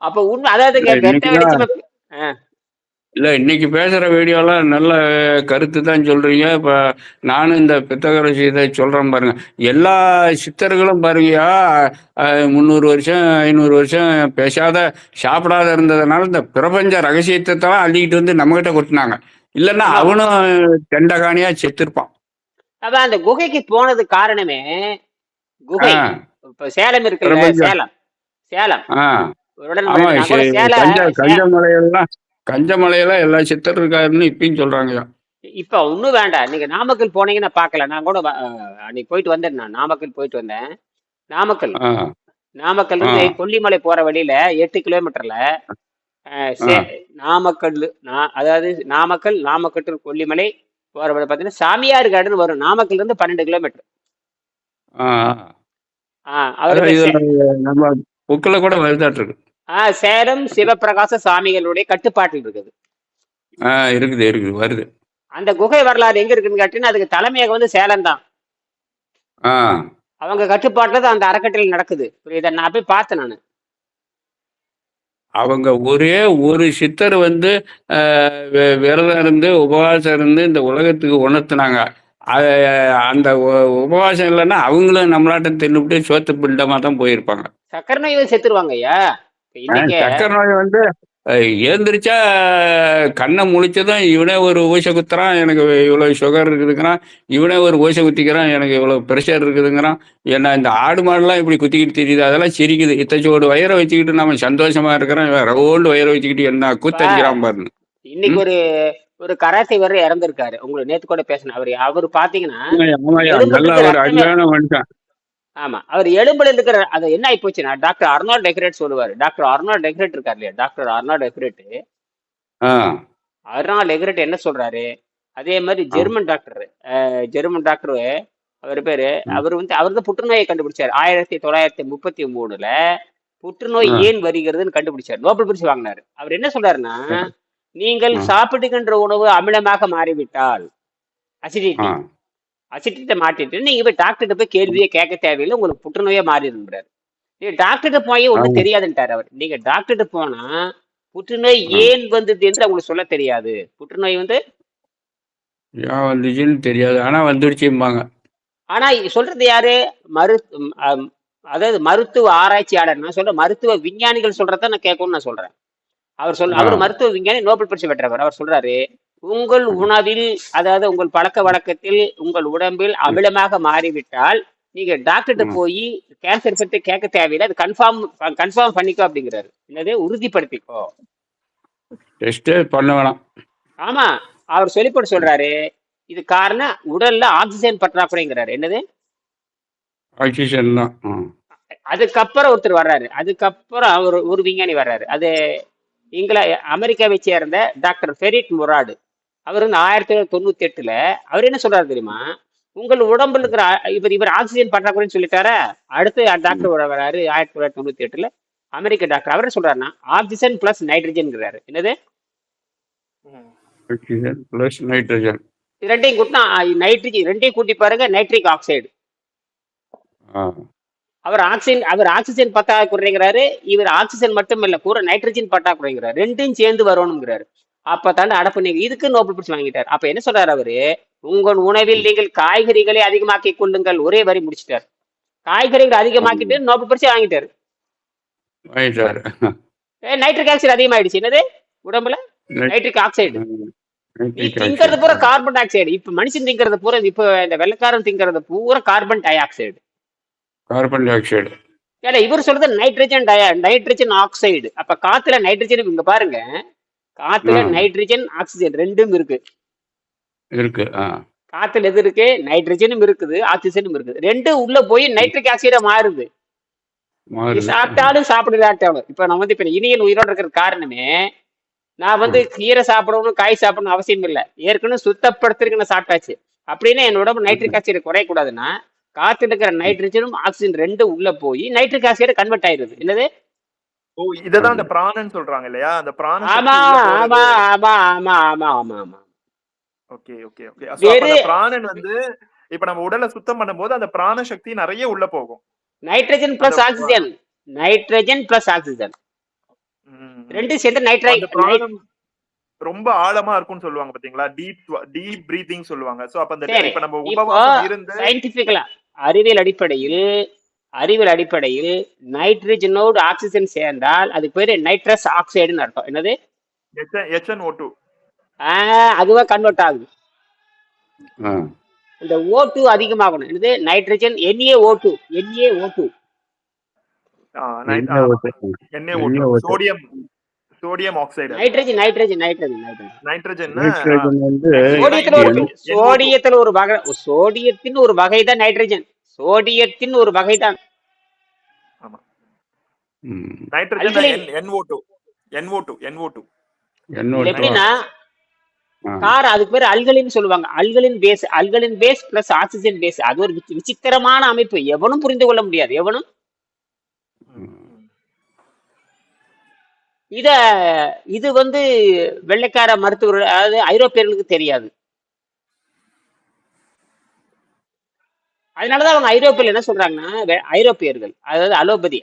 அப்ப உண்மை, அதாவது இல்ல வெட்ட இன்னைக்குதான் வெளிச்சமா இல்ல இன்னைக்கு பேசுற வீடியோலாம் நல்ல கருத்து தான் சொல்றீங்க. இப்ப நானும் இந்த பித்தகரசி இதை சொல்றேன் பாருங்க. எல்லா சித்தர்களும் பாருங்கயா 300 வருஷம் 500 வருஷம் பேசாத சாப்பிடாத இருந்ததுனால இந்த பிரபஞ்ச ரகசியத்தை தான் அள்ளிக்கிட்டு வந்து நம்மகிட்ட கொட்டினாங்க. இல்லைன்னா ஆமா. அவனும் தெண்டகாணியா செத்துருப்பான். அதான் அந்த குகைக்கு போனது காரணமே, ஆ குகை. இப்ப சேலம் இருக்குல்ல, பிரபஞ்சம். சேலம், சேலம் ஆ ஒரு இடம் நம்ம ஆமா நான் கூட கஞ்ச மலையெல்லாம் கஞ்ச மலையெல்லாம் எல்லா சித்தர் இருக்காருன்னு இப்பயும் சொல்றாங்கய்யா. இப்ப ஒண்ணும் வேண்டாம், நீங்க நாமக்கல் போனீங்கன்னா பாக்கலாம். நான் கூட அன்னைக்கு போயிட்டு வந்தேன், நான் நாமக்கல் போயிட்டு வந்தேன். நாமக்கல் ஆ நாமக்கல் ஆ இருந்து கொல்லிமலை போற வழியில 8 கிலோமீட்டர்ல ஆ நாமக்கல், அதாவது நாமக்கல் to கொல்லிமலை போற வழி பாத்தீங்கன்னா சாமியார் காடுன்னு வரும். நாமக்கல்ல இருந்து 12 கிலோமீட்டர். ஆ அதான் அவருக்கு இது நம்ம புக்கில் கூட வருதாட்டு. சேலம் சிவபிரகாச சாமிகளுடைய கட்டுப்பாட்டில் இருக்குது. இருக்குது இருக்குது வருது. அந்த குகை வரலாறு எங்க இருக்குன்னு கேட்டீங்கன்னா, அதுக்கு தலைமையகம் சேலம் தான். ஆ அவங்க கட்டுப்பாட்டுல தான் அந்த அறக்கட்டளை நடக்குது. புரியுதா? நான் போய் பார்த்தேன் நானு. அவங்க ஒரே ஒரு சித்தர் வந்து விரதம் இருந்து உபவாசம் இருந்து இந்த உலகத்துக்கு உணர்த்தினாங்க. அது அந்த உபவாசம் இல்லைன்னா அவங்களும் நம்மளாட்டம் தின்னுபிட்டு சோத்து பிண்டமாக தான் போயிருப்பாங்க. சக்கரை நோய் செத்துருவாங்க ஐயா. இன்னைக்கு சக்கரை நோய் வந்து ஏந்திரிச்சா கண்ணை முழிச்சதும் இவனே ஒரு ஊசை குத்துறான், எனக்கு இவ்வளோ சுகர் இருக்குதுங்கிறான், இவனே ஒரு ஊசை குத்திக்கிறான், எனக்கு இவ்வளோ ப்ரெஷர் இருக்குதுங்கிறான். ஏன்னா இந்த ஆடு மாடுலாம் இப்படி குத்திக்கிட்டு தெரியுது, அதெல்லாம் சிரிக்குது. இத்தச்சோடு வயிறை வச்சுக்கிட்டு நம்ம சந்தோஷமா இருக்கிறோம், ரவுண்டு வயிறை வச்சுக்கிட்டு என்ன கூத்தடிக்கிறான் பாருங்க. இன்னைக்கு ஒரு கராத்தே வரை இறந்திருக்காரு. உங்களுக்கு நேத்து கூட பேசின அவரு பாத்தீங்கன்னா நல்ல ஒரு அருமையான மனுஷன். ஆமா, அவர் எலும்புல இருக்கிற அது என்ன ஆகி போச்சுன்னா, டாக்டர் அர்னால்ட் டெக்ரேட் சொல்லுவாரு. டாக்டர் அர்னால்ட் டெக்ரேட் இருக்காரு இல்லையா, டாக்டர் அர்னால்ட் டெக்ரேட். அர்னால்ட் டெக்ரேட் என்ன சொல்றாரு, அதே மாதிரி ஜெர்மன் டாக்டர் அவர் பேரு, அவர் தான் புற்றுநோயை கண்டுபிடிச்சாரு 1933ல. புற்றுநோய் ஏன் வருகிறதுன்னு கண்டுபிடிச்சாரு, நோபல் பரிசு வாங்கினாரு. அவர் என்ன சொல்றாருன்னா, நீங்கள் சாப்பிடுகின்ற உணவு அமிலமாக மாறிவிட்டால், அசிடிட்டி மாட்டிட்டு நீங்க போய் டாக்டர்கிட்ட போய் கேள்வியே கேட்க தேவையில்லை, உங்களுக்கு புற்றுநோயே மாறிடுறாரு. நீங்க டாக்டர்கிட்ட போய் ஒண்ணும் தெரியாதுன்ட்டாரு அவர். நீங்க டாக்டர்கிட்ட போனா புற்றுநோய் ஏன் வந்தது என்று அவங்களுக்கு சொல்ல தெரியாது. புற்றுநோய் ஏன் வந்துச்சுன்னு தெரியாது, ஆனா வந்துடுச்சும்பாங்க. ஆனா சொல்றது யாரு, அதாவது மருத்துவ ஆராய்ச்சியாளர். நான் சொல்றேன் மருத்துவ விஞ்ஞானிகள் சொல்றத நான் கேட்கணும்னு நான் சொல்றேன். அவர் மருத்துவ விஞ்ஞானி, நோபல் பரிசு பெற்றவர். அவர் சொல்றாரு, உங்கள் உணவில், அதாவது உங்கள் பழக்க வழக்கத்தில், உங்கள் உடம்பில் அமிலமாக மாறிவிட்டால் நீங்க டாக்டர்கிட்ட போய் கேன்சர் பத்தி கேட்க தேவையில்லை, அது கன்ஃபார்ம் பண்ணிக்கோ அப்படிங்கிறாரு. என்னது, உறுதிப்படுத்திக்கோ, டெஸ்டே பண்ண வேணாம். ஆமா, அவர் சொல்லிப்போட்டு சொல்றாரு. இது காரணம் உடல்ல ஆக்சிஜன் பற்றாக்குறைங்கிறாரு. என்னது, ஆக்சிஜன் தான். அதுக்கப்புறம் ஒருத்தர் வர்றாரு, அதுக்கப்புறம் ஒரு விஞ்ஞானி வர்றாரு. அது அமெரிக்காவை சேர்ந்த டாக்டர் ஃபெரிட் முராடு. அவர் 1998ல அவர் என்ன சொல்றாரு தெரியுமா, உங்கள் உடம்புல இருக்கிற இவர் ஆக்சிஜன் பற்றாக்குறைன்னு சொல்லிட்டாரா. அடுத்து டாக்டர் வர்றாரு 1998ல, அமெரிக்க டாக்டர். அவர் என்ன சொல்றாருன்னா, ஆக்சிஜன் பிளஸ் நைட்ரஜன்ங்கிறாரு. என்னது, ஆக்சிஜன் பிளஸ் நைட்ரஜன், ரெண்டையும் கூட்டினா நைட்ரஜன், ரெண்டையும் கூட்டி பாருங்க, நைட்ரிக் ஆக்சைடு. அவர் ஆக்சிஜன் பற்றாக்குறைங்கிறாரு. இவர் ஆக்சிஜன் மட்டும் இல்ல, கூட நைட்ரஜன் பற்றாக்குறைங்கிறாரு. ரெண்டும் சேர்ந்து வரணுங்கிறாரு. அப்பதாண்ட அடப்பு நீங்க இதுக்கு நோபல் பரிசு வாங்கிட்டார். அப்ப என்ன சொல்றாரு அவரு, உங்கள் உணவில் நீங்கள் காய்கறிகளை அதிகமாக்கி கொள்ளுங்கள், ஒரே வரி முடிச்சிட்டார். காய்கறிகள் அதிகமாக்கிட்டு நோபல் பரிசு வாங்கிட்டாரு. வாங்கிட்டாரு. நைட்ரிக் ஆக்சைடு அதிகமாயிடுச்சு. என்னது உடம்புல? Nitric oxide. நீ திங்கிறது பூரா கார்பன் டை ஆக்சைடு. இப்ப மனுஷன் திங்கிறது பூரா, இப்ப இந்த வெள்ளக்காரன் திங்கிறது பூரா carbon di oxide. Carbon di oxide. ஏன்னா இவர் சொல்றது நைட்ரஜன் ஆக்சைடு. அப்ப காத்துல நைட்ரஜன், இங்க பாருங்க, காத்துல நைட்ரஜன் ஆக்சிஜன் ரெண்டும் இருக்கு. இருக்கு. காத்துல எது இருக்கு? நைட்ரஜனும் இருக்குது, ஆக்சிஜனும் இருக்குது. ரெண்டும் உள்ள போய் நைட்ரிக் ஆக்சைடா மாறுது. நீ சாப்பிட்டாலும் சாப்பிடாட்டாலும். இப்ப நான் வந்து இப்ப இனியன் உயிரோட இருக்கிற காரணமே, நான் வந்து கீரை சாப்பிடணும், காய் சாப்பிடணும் அவசியம் இல்லை. ஏற்கனவே சுத்தப்படுத்துறதுக்கு நான் சாப்பிட்டாச்சு. அப்படின்னா என் உடம்பு நைட்ரிக் ஆக்சைடு குறையக்கூடாதுன்னா, காத்துல இருக்கிற நைட்ரஜனும் ஆக்சிஜன் ரெண்டும் உள்ள போய் நைட்ரிக் ஆக்சைடு கன்வெர்ட் ஆயிருது. என்னது? ஓ, இததான் அந்த பிராணன் சொல்றாங்க இல்லையா? அந்த பிராண ஆமா ஆமா ஆமா ஆமா ஆமா ஆமா ஆமா. Okay okay okay. சோ அப்ப அந்த பிராணன் வந்து இப்ப நம்ம உடலை சுத்தம் பண்ணும்போது அந்த பிராண சக்தி நிறைய உள்ள போகும். Nitrogen plus oxygen, nitrogen plus oxygen ரெண்டும் சேர்ந்து நைட்ரஜன் ரொம்ப ஆழமா இருக்கும்னு சொல்லுவாங்க பாத்தீங்களா? டீப் பிரீத்திங் சொல்லுவாங்க. சோ அப்ப அந்த இப்ப நம்ம உபவாசம் இருந்து சயின்டிபிக்கலா அறிவியல் அடிப்படையில் நைட்ரஜனோடு ஆக்சிஜன் சேர்ந்தால் அதுக்கு பேரு நைட்ரஸ் ஆக்சைடுன்னு அர்த்தம். என்னது? HNO2. அதுவா கன்வெர்ட் ஆகுது. இந்த O2 அதிகமாகணும். என்னது? Nitrogen NaO2 sodium oxide. Nitrogen சோடியத்துல ஒரு வகை. சோடியத்தின் ஒரு வகை தான் நைட்ரஜன். சோடியத்தின் ஒரு வகை தான். ஆமா. Nitrogen NO2. எப்படின்னா கார், அதுக்கு பேர் அல்கலின் சொல்லுவாங்க. Alkaline base plus oxygen base. அது ஒரு விசித்திரமான அமைப்பு. எவனும் புரிந்து கொள்ள முடியாது. எவனும் இது வந்து வெள்ளைக்கார மருத்துவர், அதாவது ஐரோப்பியர்களுக்கு தெரியாது. அதனாலதான் அவங்க ஐரோப்பியர்கள் என்ன சொல்றாங்கன்னா, ஐரோப்பியர்கள் அதாவது அலோபதி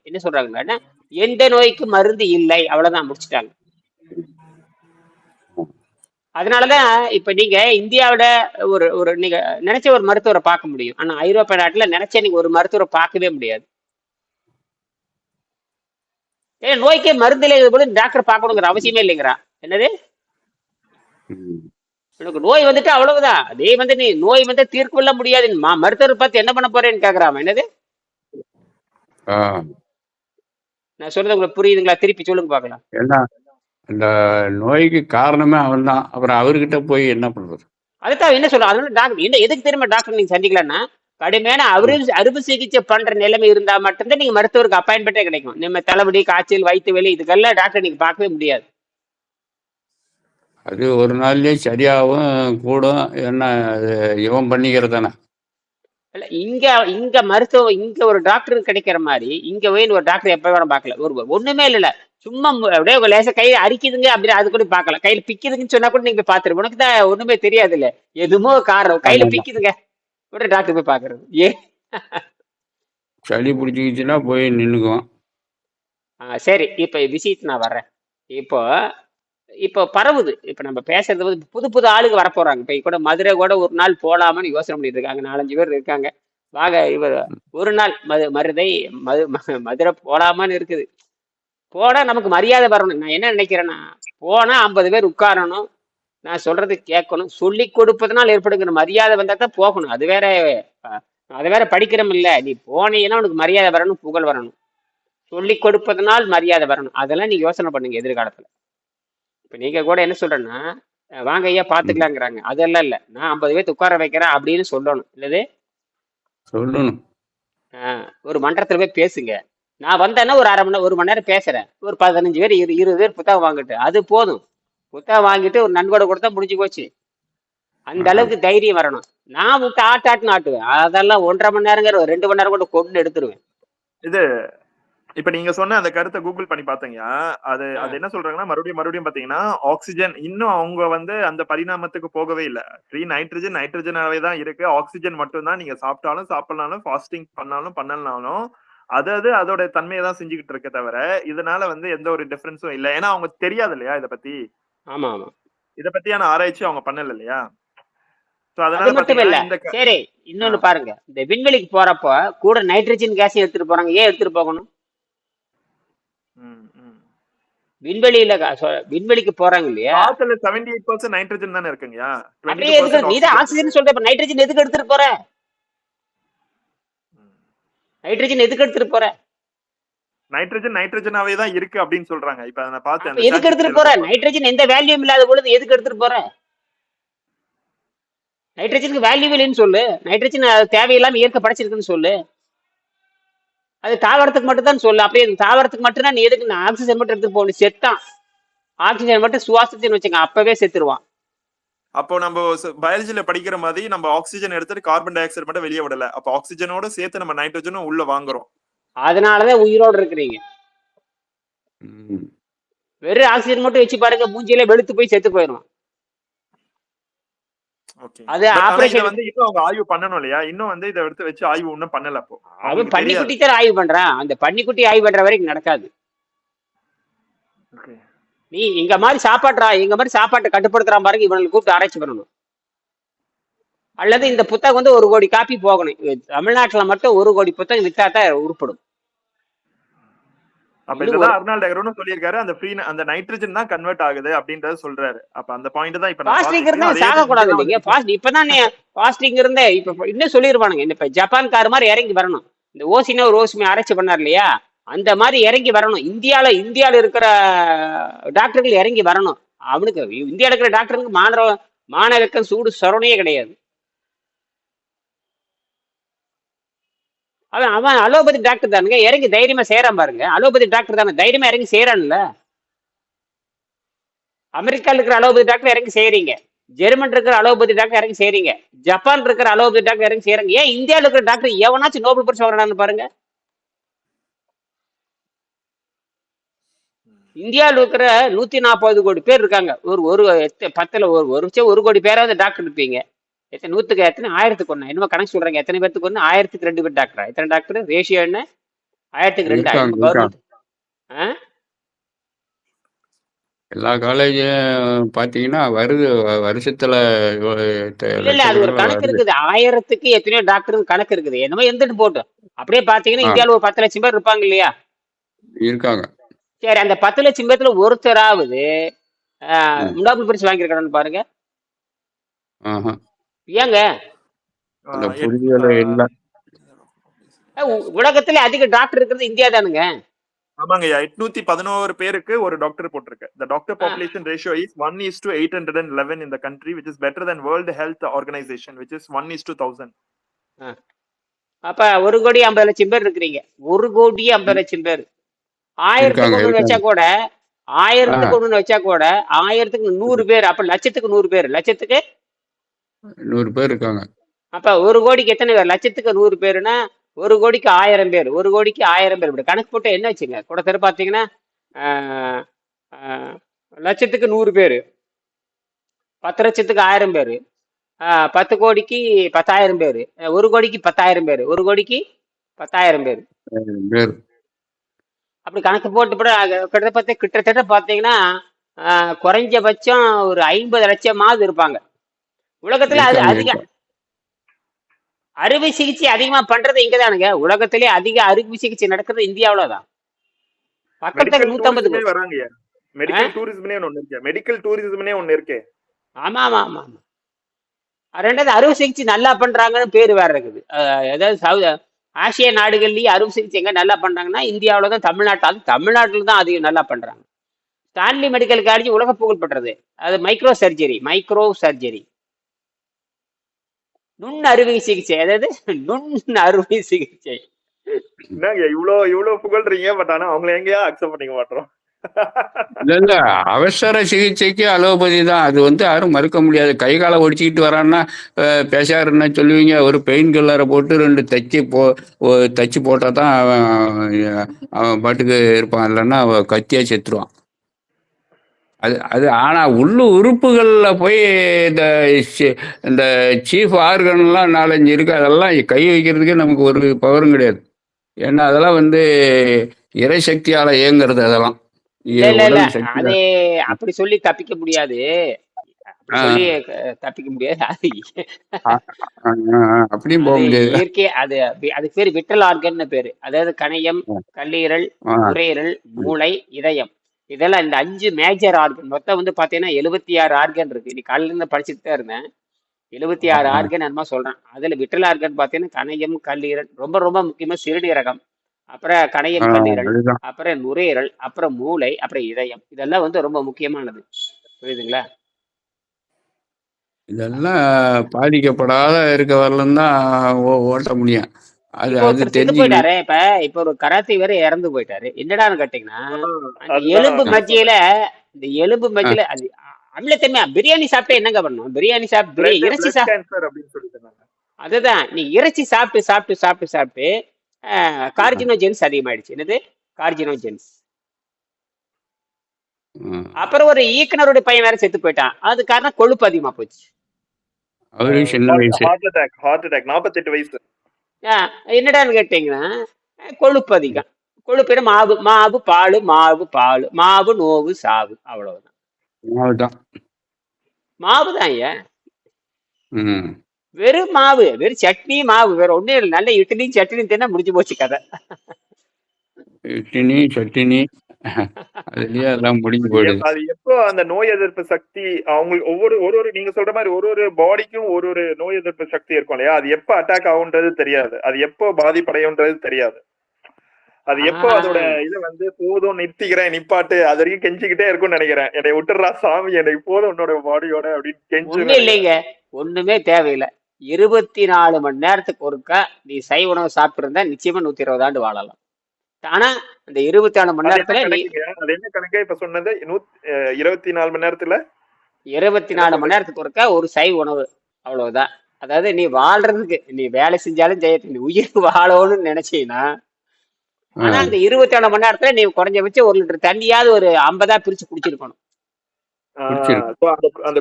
என்ன சொல்றாங்கன்னா, எந்த நோய்க்கு மருந்து இல்லை, அவ்வளவுதான், முடிச்சுட்டாங்க. அதனாலதான் இப்ப நீங்க இந்தியாவில ஒரு நீங்க நினைச்ச ஒரு மருத்துவரை பார்க்க முடியும். ஆனா ஐரோப்பிய நாட்டுல நினைச்ச நீங்க ஒரு மருத்துவரை பார்க்கவே முடியாது. ஏன்? நோய்க்கே மருந்து இல்லை போது டாக்டர் பார்க்கணுங்கிற அவசியமே இல்லைங்கிறா. என்னது? எனக்கு நோய் வந்துட்டு அவ்வளவுதான். நீ நோய் வந்து தீர்க்க கொள்ள முடியாது, மருத்துவர் பார்த்து என்ன பண்ண போறேன்னு கேக்குறாம. என்னது? நான் சொல்றது உங்களுக்கு புரியுதுங்களா? திருப்பி சொல்லுங்க பார்க்கலாம். என்ன இந்த நோய்க்கு காரணமே அவன் தான். அப்புறம் அவர்கிட்ட போய் என்ன பண்றது? அதுதான் என்ன சொல்ல. அதனால டாக்டர் எதுக்கு தெரியுமா டாக்டர் நீங்க சந்திக்கலாம்னா, கடுமையான அறுவை சிகிச்சை பண்ற நிலைமை இருந்தா மட்டும்தான் நீங்க மருத்துவருக்கு அப்பாயின்மெண்டே கிடைக்கும். நம்ம தலைவலி, காய்ச்சல், வயிற்று வலி இதுக்கெல்லாம் டாக்டர் நீங்க பார்க்கவே முடியாது. அது ஒரு நாள்லயே சரியாகவும் கூடும். என்ன இவன் பண்ணிக்கிறதானே? இல்ல, இங்க மருத்துவம், இங்க ஒரு டாக்டர் கிடைக்கிற மாதிரி இங்க போய் ஒரு டாக்டர் எப்ப வேணும் பார்க்கல. ஒண்ணுமே இல்ல, சும்மா அப்படியே உங்க லேசா கையில அரிக்குதுங்க அப்படின்னு அது கூட பார்க்கலாம். கையில பிக்குதுங்கன்னு சொன்னா கூட நீங்க போய் பாத்துரு. உனக்கு தான் ஒண்ணுமே தெரியாது இல்ல, எதுமோ காரணம் கையில பிக்குதுங்க உடனே டாக்டர் போய் பாக்குறது. ஏன்? சளி பிடிச்சிக்கிச்சுன்னா போய் நின்னுக்குவோம். சரி, இப்ப விஷயத்து நான் வர்றேன். இப்போ பரவுது. இப்ப நம்ம பேசுறது வந்து புது ஆளுங்க வர போறாங்க. இப்ப கூட மதுரை கூட ஒரு நாள் போலாமான்னு யோசனை பண்ணிட்டு இருக்காங்க. 4-5 பேர் இருக்காங்க. வாங்க, இவர் ஒரு நாள் மதுரை போலாமான்னு இருக்குது. போனா நமக்கு மரியாதை வரணும். நான் என்ன நினைக்கிறேன்னா, போனா 50 பேர் உட்காரணும், நான் சொல்றது கேட்கணும், சொல்லி கொடுப்பதனால் ஏற்படுங்கிற மரியாதை வந்தா தான் போகணும். அது வேற படிக்கிறோம் இல்ல. நீ போனீங்கன்னா உனக்கு மரியாதை வரணும், புகழ் வரணும். சொல்லி கொடுப்பதனால் மரியாதை வரணும். அதெல்லாம் நீங்க யோசனை பண்ணுங்க எதிர்காலத்துல. இப்ப நீங்க கூட என்ன சொல்றேன்னா, வாங்க ஐயா பாத்துக்கலாங்கிறாங்க. அதெல்லாம் இல்ல, நான் 50 பேர்த்து உட்கார வைக்கிறேன் அப்படின்னு சொல்லணும். இல்லது சொல்லணும். ஒரு மன்றத்துல போய் பேசுங்க. நான் வந்தேன்னா ஒரு ஒரு மணி நேரம் பேசுறேன். ஒரு 15 பேர் 20 பேர் புத்தகம் வாங்கிட்டு, அது போதும். புத்தகம் வாங்கிட்டு ஒரு நன்கொடை கொடுத்தா முடிஞ்சு போச்சு. அந்த அளவுக்கு தைரியம் வரணும். நான் விட்டு ஆட்டாட்டுன்னு ஆட்டுவேன். அதெல்லாம் 1.5 மணி நேரங்கிற 2 மணி நேரம் கூட கொண்டு எடுத்துருவேன். இது இப்ப நீங்க சொன்ன அந்த கருத்தை கூகுள் பண்ணி பாத்தீங்க. அது என்ன சொல்றாங்கன்னா, மறுபடியும் பாத்தீங்கன்னா ஆக்சிஜன் இன்னும் அவங்க வந்து அந்த பரிணாமத்துக்கு போகவே இல்லை. நைட்ரஜனாவே தான் இருக்கு. ஆக்சிஜன் மட்டும் தான். நீங்க சாப்பிட்டாலும் சாப்பிடலாம், ஃபாஸ்டிங் பண்ணலனாலும் அதோட தன்மையை தான் செஞ்சுக்கிட்டு இருக்க தவிர இதனால வந்து எந்த ஒரு டிஃபரன்ஸும் இல்லை. ஏன்னா அவங்க தெரியாது இல்லையா இதை பத்தி. ஆமா, இதை பத்தியான ஆராய்ச்சி அவங்க பண்ணல இல்லையா. சோ அது அதனால மட்டும் பாத்தீங்கன்னா இல்ல. இந்த சரி, ஆ, இன்னொன்னு பாருங்க. இந்த விண்வெளிக்கு போறப்போ கூட நைட்ரஜன் கேஸையும் எடுத்துட்டு போறாங்க. ஏன் எடுத்துட்டு போகணும்? ம், ம். விண்வெளியில விண்வெளிக்கு போறாங்க இல்லையா? காத்துல 78% நைட்ரஜன் தானே இருக்குங்கய்யா, அப்படியே 22% எதுக்கு நீ தான் ஆக்சிஜன் இருக்கு. ஆக்சிஜன் சொல்ற, இப்ப நைட்ரஜன் எதுக்கு எடுத்துட்டு போற? நைட்ரஜன் எதுக்கு எடுத்துட்டு போற? நைட்ரஜன் நைட்ரஜனாவே தான் இருக்கு அப்படின்னு சொல்றாங்க. இப்ப நான் பார்த்தேன், அப்ப அந்த எதுக்கு சாட் எடுத்துட்டு ஜிபிடில போற? போய் பார்த்தேன். நைட்ரஜன் எந்த வேல்யூம் இல்லாத பொழுது எதுக்கு எடுத்துட்டு போற? நைட்ரஜனுக்கு வேல்யூ இல்லைன்னு சொல்லு. நைட்ரஜன் தேவையில்லாம இயற்கை படைச்சிருக்குன்னு சொல்லு. அது தாவரத்துக்கு மட்டும் தான் சொல்லு. அப்படியே தாவரத்துக்கு மட்டும்தான் நீ எதுக்கு ஆக்சிஜன் மட்டும் எடுத்துட்டு போகணும்? செத்தான். ஆக்சிஜன் மட்டும் சுவாசத்தின்னு வச்சுங்க, அப்பவே செத்துருவான். அப்போ நம்ம பயாலஜில படிக்கிற மாதிரி நம்ம ஆக்சிஜன் எடுத்துட்டு கார்பன் டை ஆக்சைடு மட்டும் வெளியே விடல. அப்போ ஆக்சிஜனோட சேர்த்து நம்ம நைட்ரஜனும் உள்ள வாங்குறோம். அதனாலதான் உயிரோடு இருக்கிறீங்க. ம். வெறும் ஆக்சிஜன் மட்டும் வச்சு பாருங்க, மூஞ்சியில வெளுத்து போய் செத்து போயிடும். ஓகே. அது பட் ஆனா இத ஆபரேஷன். வந்து இன்னும் அவங்க ஆய்வு பண்ணணும் இல்லையா? இன்னும் வந்து இத எடுத்து வச்சு ஆய்வு இன்னும் பண்ணல. அப்போ அவன் அவங்களுக்கு தெரியாது. பன்னிக்குட்டி தான் ஆய்வு பண்றான். அந்த பன்னிக்குட்டி ஆய்வு பண்ற வரைக்கும் நடக்காது. ஓகே. நீ எங்க மாதிரி சாப்பாட்டை கட்டுப்படுத்துறான் பாருங்க, இவனுக்கு கூப்பிட்டு ஆராய்ச்சி பண்ணணும். அல்லது இந்த புத்தகம் வந்து 1 கோடி காப்பி போகணும். தமிழ்நாட்டுல மட்டும் 1 கோடி புத்தகம் வித்தா தான் உருப்படும். அப்ப இன்னும் ஒரு இததான் அர்னால்ட் டெகரோனும் சொல்லியிருக்காரு. அந்த ஃப்ரீ அந்த நைட்ரஜன் தான் கன்வெர்ட் ஆகுது அப்படின்றத சொல்றாரு. அப்ப அந்த பாயிண்ட் தான் இப்ப நான் பாஸ்டிங் பாத்துட்டு இருந்தா அதே சாக தான் கூடாது இங்கதான் இல்லைங்க. வந்து இப்பதான் நீ பாஸ்டிங் இருந்தே இப்ப இன்னும் சொல்லிருவானுங்க. இப்ப ஜப்பான் கார் மாதிரி இறங்கி வரணும். இந்த ஓசினா ஒரு ஓசுமே ஆராய்ச்சி பண்ணார் இல்லையா, அந்த மாதிரி இறங்கி வரணும். இந்தியால இருக்கிற டாக்டர்கள் இறங்கி வரணும். அவனுக்கு இந்தியால இருக்கிற டாக்டருக்கு மாணவர்கள் சூடு சொரணையே கிடையாது. அவன் அலோபதி டாக்டர் தானுங்க, இறங்கி தைரியமா செய்யறான் பாருங்க. அலோபதி டாக்டர் தானே, தைரியமா இறங்கி செய்யறான்ல. அமெரிக்கால இருக்கிற அலோபதி டாக்டர் இறங்கி செய்யறீங்க, ஜெர்மன் இருக்கிற அலோபதி டாக்டர் இறங்கி செய்யறீங்க, ஜப்பான் இருக்கிற அலோபதி டாக்டர் இறங்கி செய்யறாங்க. ஏன் இந்தியாவில் இருக்கிற டாக்டர் எவனாச்சும் நோபல் பரிசு வாங்குறான்னு பாருங்க. இந்தியாவில் இருக்கிற 140 கோடி பேர் இருக்காங்க. ஒரு ஒரு 10ல் ஒரு கோடி பேராவது டாக்டர் இருப்பீங்க. நூத்துக்கு எத்தனை, 1000க்கு ஒண்ணு என்னமோ கணக்கு சொல்றாங்க. எத்தனை பேருக்கு ஒண்ணு? 1000க்கு 2 பேர் டாக்டரா? எத்தனை டாக்டர் ரேஷியோ என்ன? 1000க்கு 2 இருக்காங்க நம்ம இருக்காங்க. கவர்மெண்ட். எல்லா காலேஜும் பார்த்தீங்கன்னா வருது, வருஷத்துல இல்ல அது ஒரு லட்சக்கணக்கில் கணக்கு வருது. இருக்குது. 1000க்கு எத்தனையோ டாக்டர் கணக்கு இருக்குது. என்னமோ இருந்துட்டு போட்டும். அப்படியே பாத்தீங்கன்னா ஆ, இந்தியாவில் ஒரு 10 லட்சம் பேர் இருப்பாங்க இல்லையா? இருக்காங்க. சரி, அந்த 10 லட்சம் பேர்த்துல ஒருத்தராவது ம். நோபல் பரிசு வாங்கியிருக்கான்னு பாருங்க. ஆஹா. ஏங்க? அந்த எட்- புரிதலே இல்லை. உலகத்திலே அதிக டாக்டர் இருக்கிறது இந்தியா தானுங்க. ஆமாங்கய்யா, 811 பேருக்கு ஒரு டாக்டர் போட்டிருக்கு. The doctor ah, population ratio is 1:811 in the country, which is better than World Health Organization, which is 1:1000. ஆ. அப்ப 1,50,00,000 பேர் இருக்கிறீங்க. 1,50,00,000 பேர். இருக்காங்க 1000க்கு ஒண்ணு வச்சா இருக்காங்க. கூட, ஆ, 1000க்கு 100 பேர். அப்ப லட்சத்துக்கு 100 பேர். லட்சத்துக்கு 100 பேர் இருக்காங்க. அப்ப 1 கோடிக்கு எத்தனை பேர்? லட்சத்துக்கு 100 பேருன்னா 1 கோடிக்கு 1000 பேர். 1 கோடிக்கு 1000 பேர். இப்படி கணக்கு போட்டு என்ன வச்சுங்க, கூட தெரு பார்த்தீங்கன்னா ஆஹ், ஆஹ், லட்சத்துக்கு 100 பேர், 10 லட்சத்துக்கு 1000 பேர், 10 கோடிக்கு 10,000 பேர், 1 கோடிக்கு 10,000 பேர், 1 கோடிக்கு 10,000 பேர். 1000 பேர். அப்படி கணக்கு போட்டு கிட்டத்தட்ட பார்த்தீங்கன்னா குறைஞ்சபட்சம் ஒரு 50 லட்சமாவது இருப்பாங்க உலகத்துல. அது இருக்காங்க அதிக இருக்காங்க. அறுவை சிகிச்சை அதிகமா பண்றது இங்கதானுங்க. உலகத்திலே அதிக அறுவை சிகிச்சை நடக்கிறது இந்தியாவில தான். பக்கத்துல மெடிக்கல் 150 டூரிசமே வராங்கய்யா. மெடிக்கல் டூரிசம்னே ஒண்ணு இருக்கு. மெடிக்கல் டூரிசம்னே ஒண்ணு இருக்கு. ஆமா ஆமா ஆமா ஆமா. ரெண்டாவது அறுவை சிகிச்சை நல்லா பண்றாங்கன்னு பேரு வேற இருக்குது. ஏதாவது ஆசிய நாடுகள்லயே அறுவை சிகிச்சை எங்க நல்லா பண்றாங்கன்னா இந்தியாவில தான், தமிழ்நாட்டில் தான் அதிகம் நல்லா பண்றாங்க. ஸ்டான்லி மெடிக்கல் காலேஜ் உலக புகழ் பெற்றது. அது மைக்ரோ சர்ஜரி, நுண் அறுவை சிகிச்சை. அதாவது நுண் அறுவை சிகிச்சை. என்னங்க இவ்வளவு புகழ்றீங்க, பட் ஆனா அவங்களை எங்கேயா அக்செப்ட் பண்ணிக்க மாட்டோம். இல்ல இல்ல, அவசர சிகிச்சைக்கு அலோபதி தான். அது யாரும் மறுக்க முடியாது. கை காலை ஒடிச்சிக்கிட்டு வரான்னா பேசாருன்னா சொல்லுவீங்க. ஒரு பெயின் கில்லரை போட்டு 2 தச்சு போட்டால் தான் அவன் பாட்டுக்கு இருப்பான். இல்லைன்னா அவன் கத்தியா செத்துருவான். அது அது ஆனால் உறுப்புகளில் போய் இந்த இந்த சீஃப் ஆர்கன்லாம் 4-5 இருக்குது. அதெல்லாம் கை வைக்கிறதுக்கே நமக்கு ஒரு பவரும் கிடையாது. ஏன்னா அதெல்லாம் இறை சக்தியால் இயங்குறது. அதெல்லாம் இல்ல இல்ல இல்ல உடல் சக்தி அது அப்படி சொல்லி தப்பிக்க முடியாது. அப்படி ஆ, சொல்லி தப்பிக்க முடியாது. அது ஆ, ஆ, அப்படியும் போக அது முடியாது. இயற்கை. அது அதுக்கு பேரு விட்டல் ஆர்கன்னு பேரு. அதாவது கணையம், கல்லீரல், ஆ, நுரையீரல், மூளை, இதயம். இதெல்லாம் இந்த 5 மேஜர் ஆர்கன். மொத்தம் வந்து பாத்தீங்கன்னா 76 ஆர்கன் இருக்கு. இன்னைக்கு காலையில இருந்து படிச்சுட்டு தான் இருந்தேன். 76 ஆ, ஆர்கன் என்னமோ சொல்றேன். அதுல விட்டல் ஆர்கன் பாத்தீங்கன்னா கணையம், கல்லீரல், ரொம்ப ரொம்ப முக்கியமா சிறுநீரகம், அப்புறம் ஆ, கணையம், கல்லீரல், அதுதான். அப்புறம் நுரையீரல், அப்புறம் மூளை, அப்புறம் இதயம். இதெல்லாம் வந்து ரொம்ப முக்கியமானது. புரியுதுங்களா? இதெல்லாம் பாதிக்கப்படாத இருக்க வரலும் தான் ஓட்ட முடியும். அது இப்போ அது ஒருத்தர் செத்து தெரிஞ்சுக்கணும். போயிட்டாரு. இப்ப ஒரு கராத்தே வேற இறந்து போயிட்டாரு. என்னடான்னு கேட்டீங்கன்னா, அந்த அதுதான் எலும்பு நான் மத்தியில சொன்னேன். இந்த எலும்பு ஆ, மத்தியில அது அமிலத்தன்மை. பிரியாணி சாப்பிட்டா என்னங்க பண்ணும்? பிரியாணி சாப்பிட்டு இறைச்சி பிளட் கேன்சர் அப்படின்னு சொல்லிட்டு இருந்தாங்க. அதுதான் நீ இறைச்சி சாப்பிட்டு சாப்பிட்டு சாப்பிட்டு சாப்பிட்டு ஆ, கார்ஜினோஜென்ஸ் அதிகமாயிடுச்சு. என்னது? கார்ஜினோஜென்ஸ். ஆ. அப்புறம் ஒரு ஈக்கனருடைய பையன் வேற செத்து போயிட்டான். அது காரணம் கொழுப்பு அதிகமா போச்சு. அவருக்கு சின்ன வயசு. ஹார்ட் அட்டாக் 48 வயசு. என்னடான்னு கேட்டீங்கன்னா, கொழுப்பு அதிகம். கொழுப்பு மாவு மாவு பால் மாவு பால் மாவு நோவு சாவு, அவ்வளவுதான். அதுதான். மாவு தான் ஐயா. ம். வெறும் மாவு, வெறும் சட்னி மாவு, வேற ஒண்ணும் இல்லை. நல்ல இட்லி சட்னி தின்னா முடிஞ்சு போச்சு கதை. இட்லி சட்டினி அதுலயே எல்லாம் முடிஞ்சு அது போயிடுது. அது எப்போ அந்த நோய் எதிர்ப்பு சக்தி அவங்களுக்கு ஒரு ஒரு நீங்க சொல்ற மாதிரி ஒரு பாடிக்கும் ஒரு நோய் எதிர்ப்பு சக்தி இருக்கும் இல்லையா? அது எப்போ அட்டாக் ஆகுன்றது தெரியாது. அது எப்போ பாதிப்படையுன்றது தெரியாது. அது எப்போ அதோட ஆஹ் இதை வந்து போதும் நிறுத்திக்கிறேன் நிப்பாட்டு அது வரைக்கும் கெஞ்சிக்கிட்டே இருக்கும்னு நினைக்கிறேன். என்னை விட்டுறா சாமி, எனக்கு போதும் உன்னோட பாடியோட அப்படின்னு கெஞ்சு ஒண்ணும் நினைக்கிறேன். இல்லைங்க. ஒண்ணுமே தேவையில்லை. 24 மணி நேரத்துக்கு ஒருக்கா நீ சைவ உணவு சாப்பிட்டு இருந்தா நிச்சயமா 120 ஆண்டு வாழலாம். ஆனா அந்த 24 மணி அது என்ன நேரத்துல நீ கணக்குங்க? அது என்ன கணக்கு இப்ப சொன்னது? 24 மணி நேரத்துல 24 மணி நேரத்துக்கு ஒருக்கா ஒரு சைவ உணவு, அவ்வளவுதான். அதாவது நீ வாழ்றதுக்கு நீ வேலை செஞ்சாலும் செய்ய, நீ உயிர் வாழணும்னு நினைச்சீன்னா, ஆ, ஆனா அந்த 24 மணி நேரத்துல நீ குறைஞ்சபட்சம் 1 லிட்டர் தண்ணியாவது ஒரு 50 பிரிச்சு குடிச்சிருக்கணும். பிடிச்சிருக்கு. So அந்த அந்த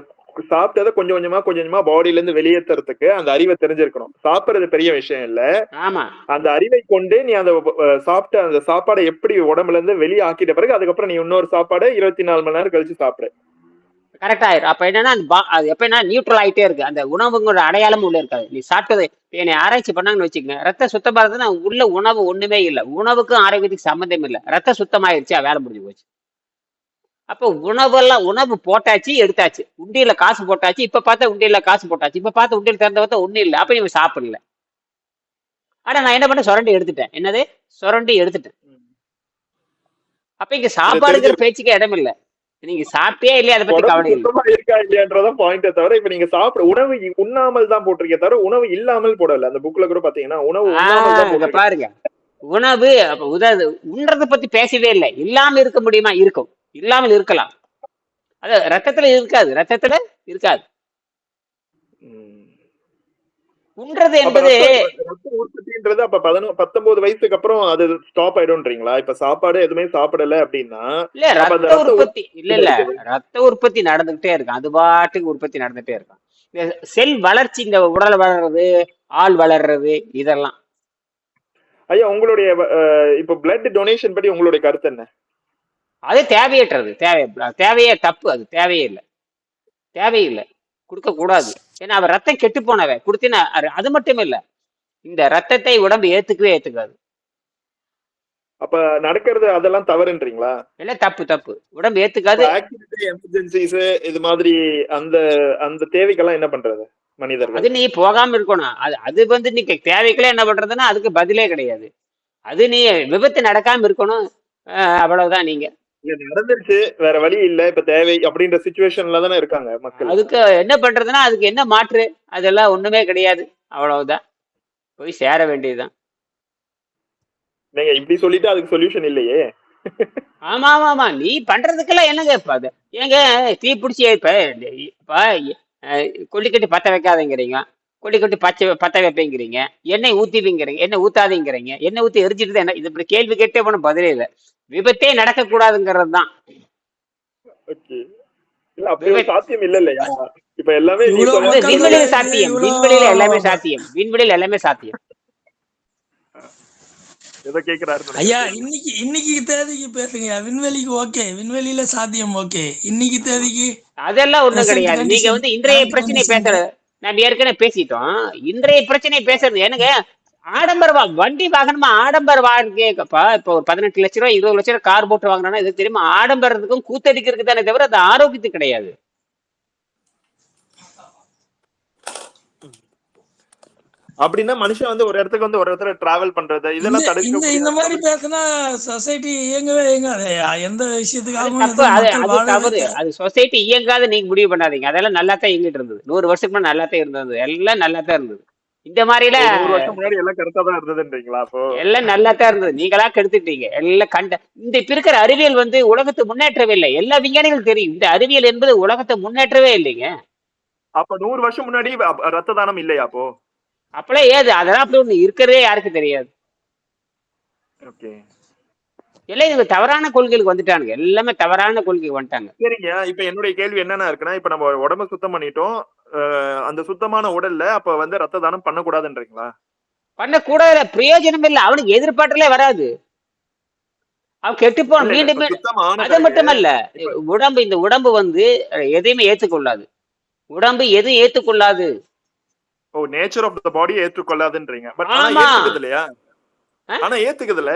சாப்பிட்டதை கொஞ்சம் கொஞ்சமா பாடியில இருந்து வெளியேற்றுறதுக்கு அந்த அறிவை தெரிஞ்சிருக்கணும். சாப்பிடுறது பெரிய விஷயம் இல்ல. ஆமா, அந்த அறிவை கொண்டு நீ அந்த சாப்பிட்ட அந்த சாப்பாடை எப்படி உடம்புல இருந்து வெளியே ஆக்கிட்ட பிறகு அதுக்கப்புறம் நீ இன்னொரு சாப்பாடை 24 மணி நேரம் கழிச்சு சாப்பிடு. கரெக்ட் ஆயிரும். அப்ப என்னன்னா அது எப்ப என்ன நியூட்ரல் ஆயிட்டே இருக்கு. அந்த உணவுங்களோட அடையாளமும் உள்ள இருக்காது. நீ சாப்பிட்டது என்னை ஆராய்ச்சி பண்ணாங்கன்னு வச்சுக்கங்க, ரத்த சுத்தமா இருந்ததுன்னா உள்ள உணவு ஒண்ணுமே இல்லை. உணவுக்கும் ஆரோக்கியத்துக்கு சம்மந்தம் இல்லை. ரத்த சுத்தமாயிருச்சு, வேலை முடிஞ்சு போச்சு. அப்போ உணவு போட்டாச்சு, எடுத்தாச்சு. உண்டியல காசு போட்டாச்சு. இப்ப பார்த்தா உண்டியல காசு போட்டாச்சு. இப்ப பார்த்தா உண்டியல் திறந்த பார்த்தா ஒண்ணும் இல்லை. அப்ப இவன் சாப்பிடல. ஆனா நான் என்ன பண்ண சுரண்டி எடுத்துட்டேன். என்னது? சுரண்டி எடுத்துட்டேன். அப்ப இங்க இதை சாப்பாடுங்கிற தெரிஞ்சிருக்கணும். பேச்சுக்கே இடம் இல்லை. நீங்க சாப்பிட்டே இல்லையா அதை பத்தி உடம்பு கவலை இல்லை. சுத்தமா இருக்கா இல்லையான்றதான் பாயிண்டே தவிர இப்ப நீங்க சாப்பிட உணவு உண்ணாமல் தான் போட்டிருக்கே தவிர உணவு இல்லாமல் போடல. அந்த புக்ல கூட பாத்தீங்கன்னா உணவு உண்ணாமல் தான் இங்க போட்டிருக்கேன். பாருங்க. உணவு அப்ப உதாது உண்றதை பத்தி பேசவே இல்லை. இல்லாம இருக்க முடியுமா? இருக்கும். இல்லாமல் இருக்கலாம். அது ரத்தத்துல இருக்காது. ரத்தத்துல இருக்காது. உண்றது அப்ப என்பது ரத்த உற்பத்தின்றது அப்ப 19 வயசுக்கு அப்புறம் அது ஸ்டாப் ஆயிடும்ன்றீங்களா? இப்ப சாப்பாடு எதுவுமே சாப்பிடல அப்படின்னா இல்ல. அப்ப அந்த ரத்த ரத்த உற்பத்தி இல்ல. ரத்த உற்பத்தி நடந்துகிட்டே இருக்கும். அது பாட்டுக்கு உற்பத்தி நடந்துட்டே இருக்கும். இந்த செல் வளர்ச்சி, இந்த உடல் வளர்றது, ஆள் வளர்றது, இதெல்லாம் ஐயா உங்களுடைய இப்ப பிளட் டொனேஷன் பத்தி உங்களுடைய கருத்து என்ன? அது தேவையற்றது. தேவையே தப்பு. அது தேவையே இல்லை. தேவையில்லை. கொடுக்க கூடாது. ஏன்னா அவன் ரத்தம் கெட்டு போனவன் கொடுத்தினா. அது மட்டும் இல்ல, இந்த ரத்தத்தை உடம்பு ஏத்துக்காது. அப்ப நடக்கிறது அதெல்லாம் தவறுன்றீங்களா? இல்ல, தப்பு. உடம்பு ஏத்துக்காது. ஆக்டிவிட்டி எமர்ஜென்சிஸ் இது மாதிரி அந்த அந்த தேவைக்கெல்லாம் என்ன பண்றது மனிதர்கள்? அது நீ போகாம இருக்கணும். அது வந்து நீ தேவைக்கெல்லாம் என்ன பண்றதுன்னா அதுக்கு பதிலே கிடையாது. அது நீ விபத்து நடக்காம இருக்கணும். அவ்வளவுதான். நீங்க நடந்துருச்சு, வேற வழி இல்ல, இப்ப தேவை அப்படின்ற சிச்சுவேஷன்ல தானே இருக்காங்க மக்கள். அதுக்கு என்ன பண்றதுன்னா அதுக்கு என்ன மாற்று? அதெல்லாம் ஒண்ணுமே கிடையாது. அவ்வளவுதான். போய் சேர வேண்டியதுதான். நீங்க இப்படி சொல்லிட்டு அதுக்கு சொல்யூஷன் இல்லையே. ஆமா. நீ பண்றதுக்கெல்லாம் என்னங்க இப்ப அது? ஏங்க தீ பிடிச்சி இப்ப கொல்லிக்கட்டி பத்த வைக்காதீங்கிறீங்க, கொல்லிக்கட்டி பத்த வைப்பேங்கிறீங்க, எண்ணெய் ஊத்திவிங்கிறீங்க, எண்ணெய் ஊத்தாதீங்கிறீங்க, எண்ணெய் ஊத்தி எரிஞ்சிட்டு தான் என்ன இது? இப்படி கேள்வி கேட்டே போன பதிலே இல்லை. விபத்தே நடக்க கூடாதுங்கிறது தான். இல்ல அப்படி ஒரு சாத்தியம் இல்ல இல்லையா? இப்ப எல்லாமே விண்வெளியில சாத்தியம். விண்வெளியில எல்லாமே சாத்தியம். ஏதோ கேக்குறாருன்னு ஐயா நினைக்கிறேன். இன்னைக்கு இன்னைக்கு தேதிக்கு பேசுங்க. விண்வெளிக்கு ஓகே, விண்வெளியில சாத்தியம் ஓகே. இன்னைக்கு தேதிக்கு அதெல்லாம் ஒண்ணும் பிரசன்ட் கிடையாது. நீங்க கண்டிஷன், வந்து இன்றைய கரண்ட் பிரச்சனை பேசுற, கண்டிஷனுக்கு நம்ம ஏற்கனவே பேசிட்டோம். இன்றைய பிரச்சனை பேசுறது எனக்கு ஆடம்பர வண்டி வாகனமா ஆடம்பர வாழ்க்கைப்பா. இப்போ ஒரு 18 லட்ச ரூபாய் 20 லட்ச ரூபாய் கார் போட்டு வாங்கினா இது தெரியுமா? ஆடம்பரத்துக்கும் கூத்தடிக்கிறதுக்கு தானே தவிர அது ஆரோக்கியத்துக்கு கிடையாது. அப்படின்னா மனுஷன் வந்து ஒரு இடத்துக்கு வந்து ஒரு இடத்துல டிராவல் பண்றது இந்த இதெல்லாம் தடுக்க இந்த இந்த மாதிரி முடியாது. பேசினா சொசைட்டி இயங்கவே இயங்காது. எந்த அது விஷயத்துக்காகவும் தப்பு. ஏதோ அது மக்கள் அது வாழவே தவறு. அது சொசைட்டி இயங்காத நீங்க முடிவு பண்ணாதீங்க. அதெல்லாம் நல்லா தான் இயங்கிட்டு இருந்தது. 100 வருஷத்துக்கு முன்னாடி நல்லா தான் இருந்தது. எல்லாம் நல்லா தான் இருந்தது. இந்த மாதிரிலாம் 100 வருஷம் முன்னாடி எல்லாம் கரெக்டா தான் இருந்ததுன்றீங்களா அப்போ? எல்லாம் நல்லா தான் இருந்தது. நீங்களா கெடுத்துட்டீங்க எல்லாம். இந்த இப்ப இருக்கிற அறிவியல் வந்து உலகத்தை முன்னேற்றவே இல்லை. எல்லா விஞ்ஞானிகளும் தெரியும் இந்த அறிவியல் என்பது உலகத்தை முன்னேற்றவே இல்லைங்க. அப்ப 100 வருஷம் முன்னாடி ரத்த தானம் இல்லையா அப்போ? அப்பெல்லாம் ஏது அதெல்லாம் அப்படி ஒண்ணு இருக்கிறதே யாருக்கு தெரியாது. ஓகே, எல்லாம் இவங்க தவறான கொள்கைகளுக்கு வந்துட்டானுங்க. எல்லாமே தவறான கொள்கைக்கு வந்துட்டாங்க. சரிங்க. இப்ப என்னுடைய கேள்வி என்னன்னா இருக்குன்னா, இப்ப நம்ம உடம்ப சுத்தம் பண்ணிட்டோம். அந்த சுத்தமான உடல்ல அப்ப வந்து ரத்த தானம் பண்ணக்கூடாதுன்றீங்களா? பண்ணக்கூடாது, பிரயோஜனம் இல்லை. அவனுக்கு எதிர்பார்ட்டலே வராது. அவன் கெட்டுப்போன் இல்ல இல்ல மீண்டும் இப்ப மீண்டும். சுத்தம் ஆன அது பிறகு மட்டுமல்ல, இப்ப இந்த உடம்பு வந்து எதையுமே ஏத்துக்கொள்ளாது. உடம்பு எதுவும் ஏத்துக்கொள்ளாது. நேச்சர் ஆஃப் த பாடி ஏற்றுக்கொள்ளாதுன்றீங்க. பட் ஆனா ஆமா. ஏத்துக்குது இல்லையா? ஆ? ஆனா ஏத்துக்குதுல.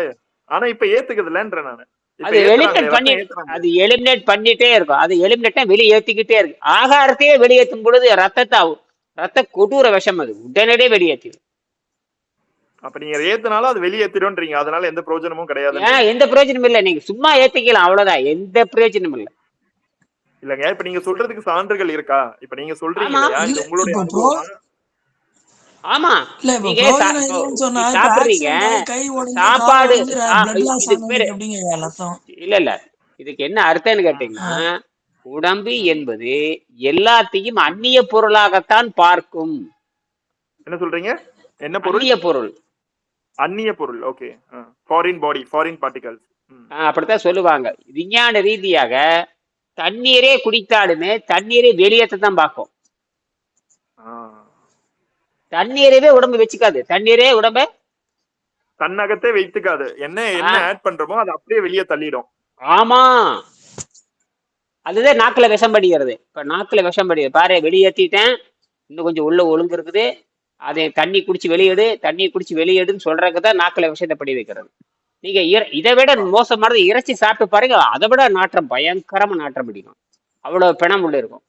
ஆனா இப்ப ஏத்துக்குதுலன்ற நானு. இப்ப அது ஏத்துறாங்களே, எலிமினேட் பண்ணி, ரத்தம் ஏத்துறாங்க. அது எலிமினேட் பண்ணிட்டே இருக்கும். அது எலிமினேட்டா வெளியே ஏத்திக்கிட்டே இருக்கு. ஆகாரத்தையே வெளியேற்றும் பொழுது ரத்த கொடூர விஷம் அது உடனடியே வெளியேற்றிடும். அப்ப நீங்க ஏத்துனாலும் அது வெளியேத்திடும்ன்றீங்க. அதனால எந்த பிரயோஜனமும் கிடையாதுன்றீங்க. ஏன் எந்த பிரயோஜனமும் இல்லை. நீங்க சும்மா ஏத்திக்கலாம், அவ்வளவுதான். எந்த பிரயோஜனமும் இல்லை. இல்லங்க, இப்ப நீங்க சொல்றதுக்கு சான்றுகள் இருக்கா? இப்ப நீங்க சொல்றீங்க ஆமா. இல்லையா, இல்ல. இது உங்களுடைய இப்போ அனுபவமா? ஆமா. இல்ல இப்போ நீங்க பிரயோஜனம் இல்லைன்னு சொன்னா, இப்ப சாப்பிடுறீங்க ஆக்சிடென்ட் ஆகி கை உடைஞ்சு கால் சாப்பாடு. உடைஞ்சு பிளட் லாஸ் இதுக்கு பேரு ஆனவங்களுக்கு எப்படிங்க அர்த்தம்? இல்ல இல்ல, இதுக்கு என்ன அர்த்தம்னு கேட்டீங்கன்னா, உடம்பு என்பது எல்லாத்தையும் அந்நிய பொருளாகத்தான் பார்க்கும். என்ன சொல்றீங்க? என்ன பொருள்? அந்நிய பொருள். அந்நிய பொருள். ஓகே. ஃபாரின் பாடி, ஃபாரின் பார்ட்டிகல்ஸ். அப்படித்தான் சொல்லுவாங்க. விஞ்ஞான ரீதியாக தண்ணீரே குடித்தாலுமே தண்ணீரை வெளியேற்றத்தான் பார்க்கும். தண்ணீரவே உடம்பு வச்சுக்காது. தண்ணீரே உடம்ப தன்னகத்தே வைத்துக்காது. என்ன ஆட் பண்றோமோ அதை அப்படியே வெளியே தள்ளிடும். ஆமா. அதுதான் நாக்குல விஷம் படிக்கிறது. இப்ப நாக்குல விஷம் படிக்கிறது பாரு, வெளியேற்றிட்டேன், இன்னும் கொஞ்சம் உள்ள ஒழுங்கு இருக்குது, அதை தண்ணி குடிச்சு வெளியேடுன்னு சொல்றதுக்குதான் நாக்குல விஷத்தை படி வைக்கிறது. நீங்க இதை விட மோசமானது இறைச்சி சாப்பிட்டு பாருங்க, அதை விட நாற்றம், பயங்கரமா நாற்றம் பிடிக்கும். அவ்வளவு பிணம் உள்ள இருக்கும்.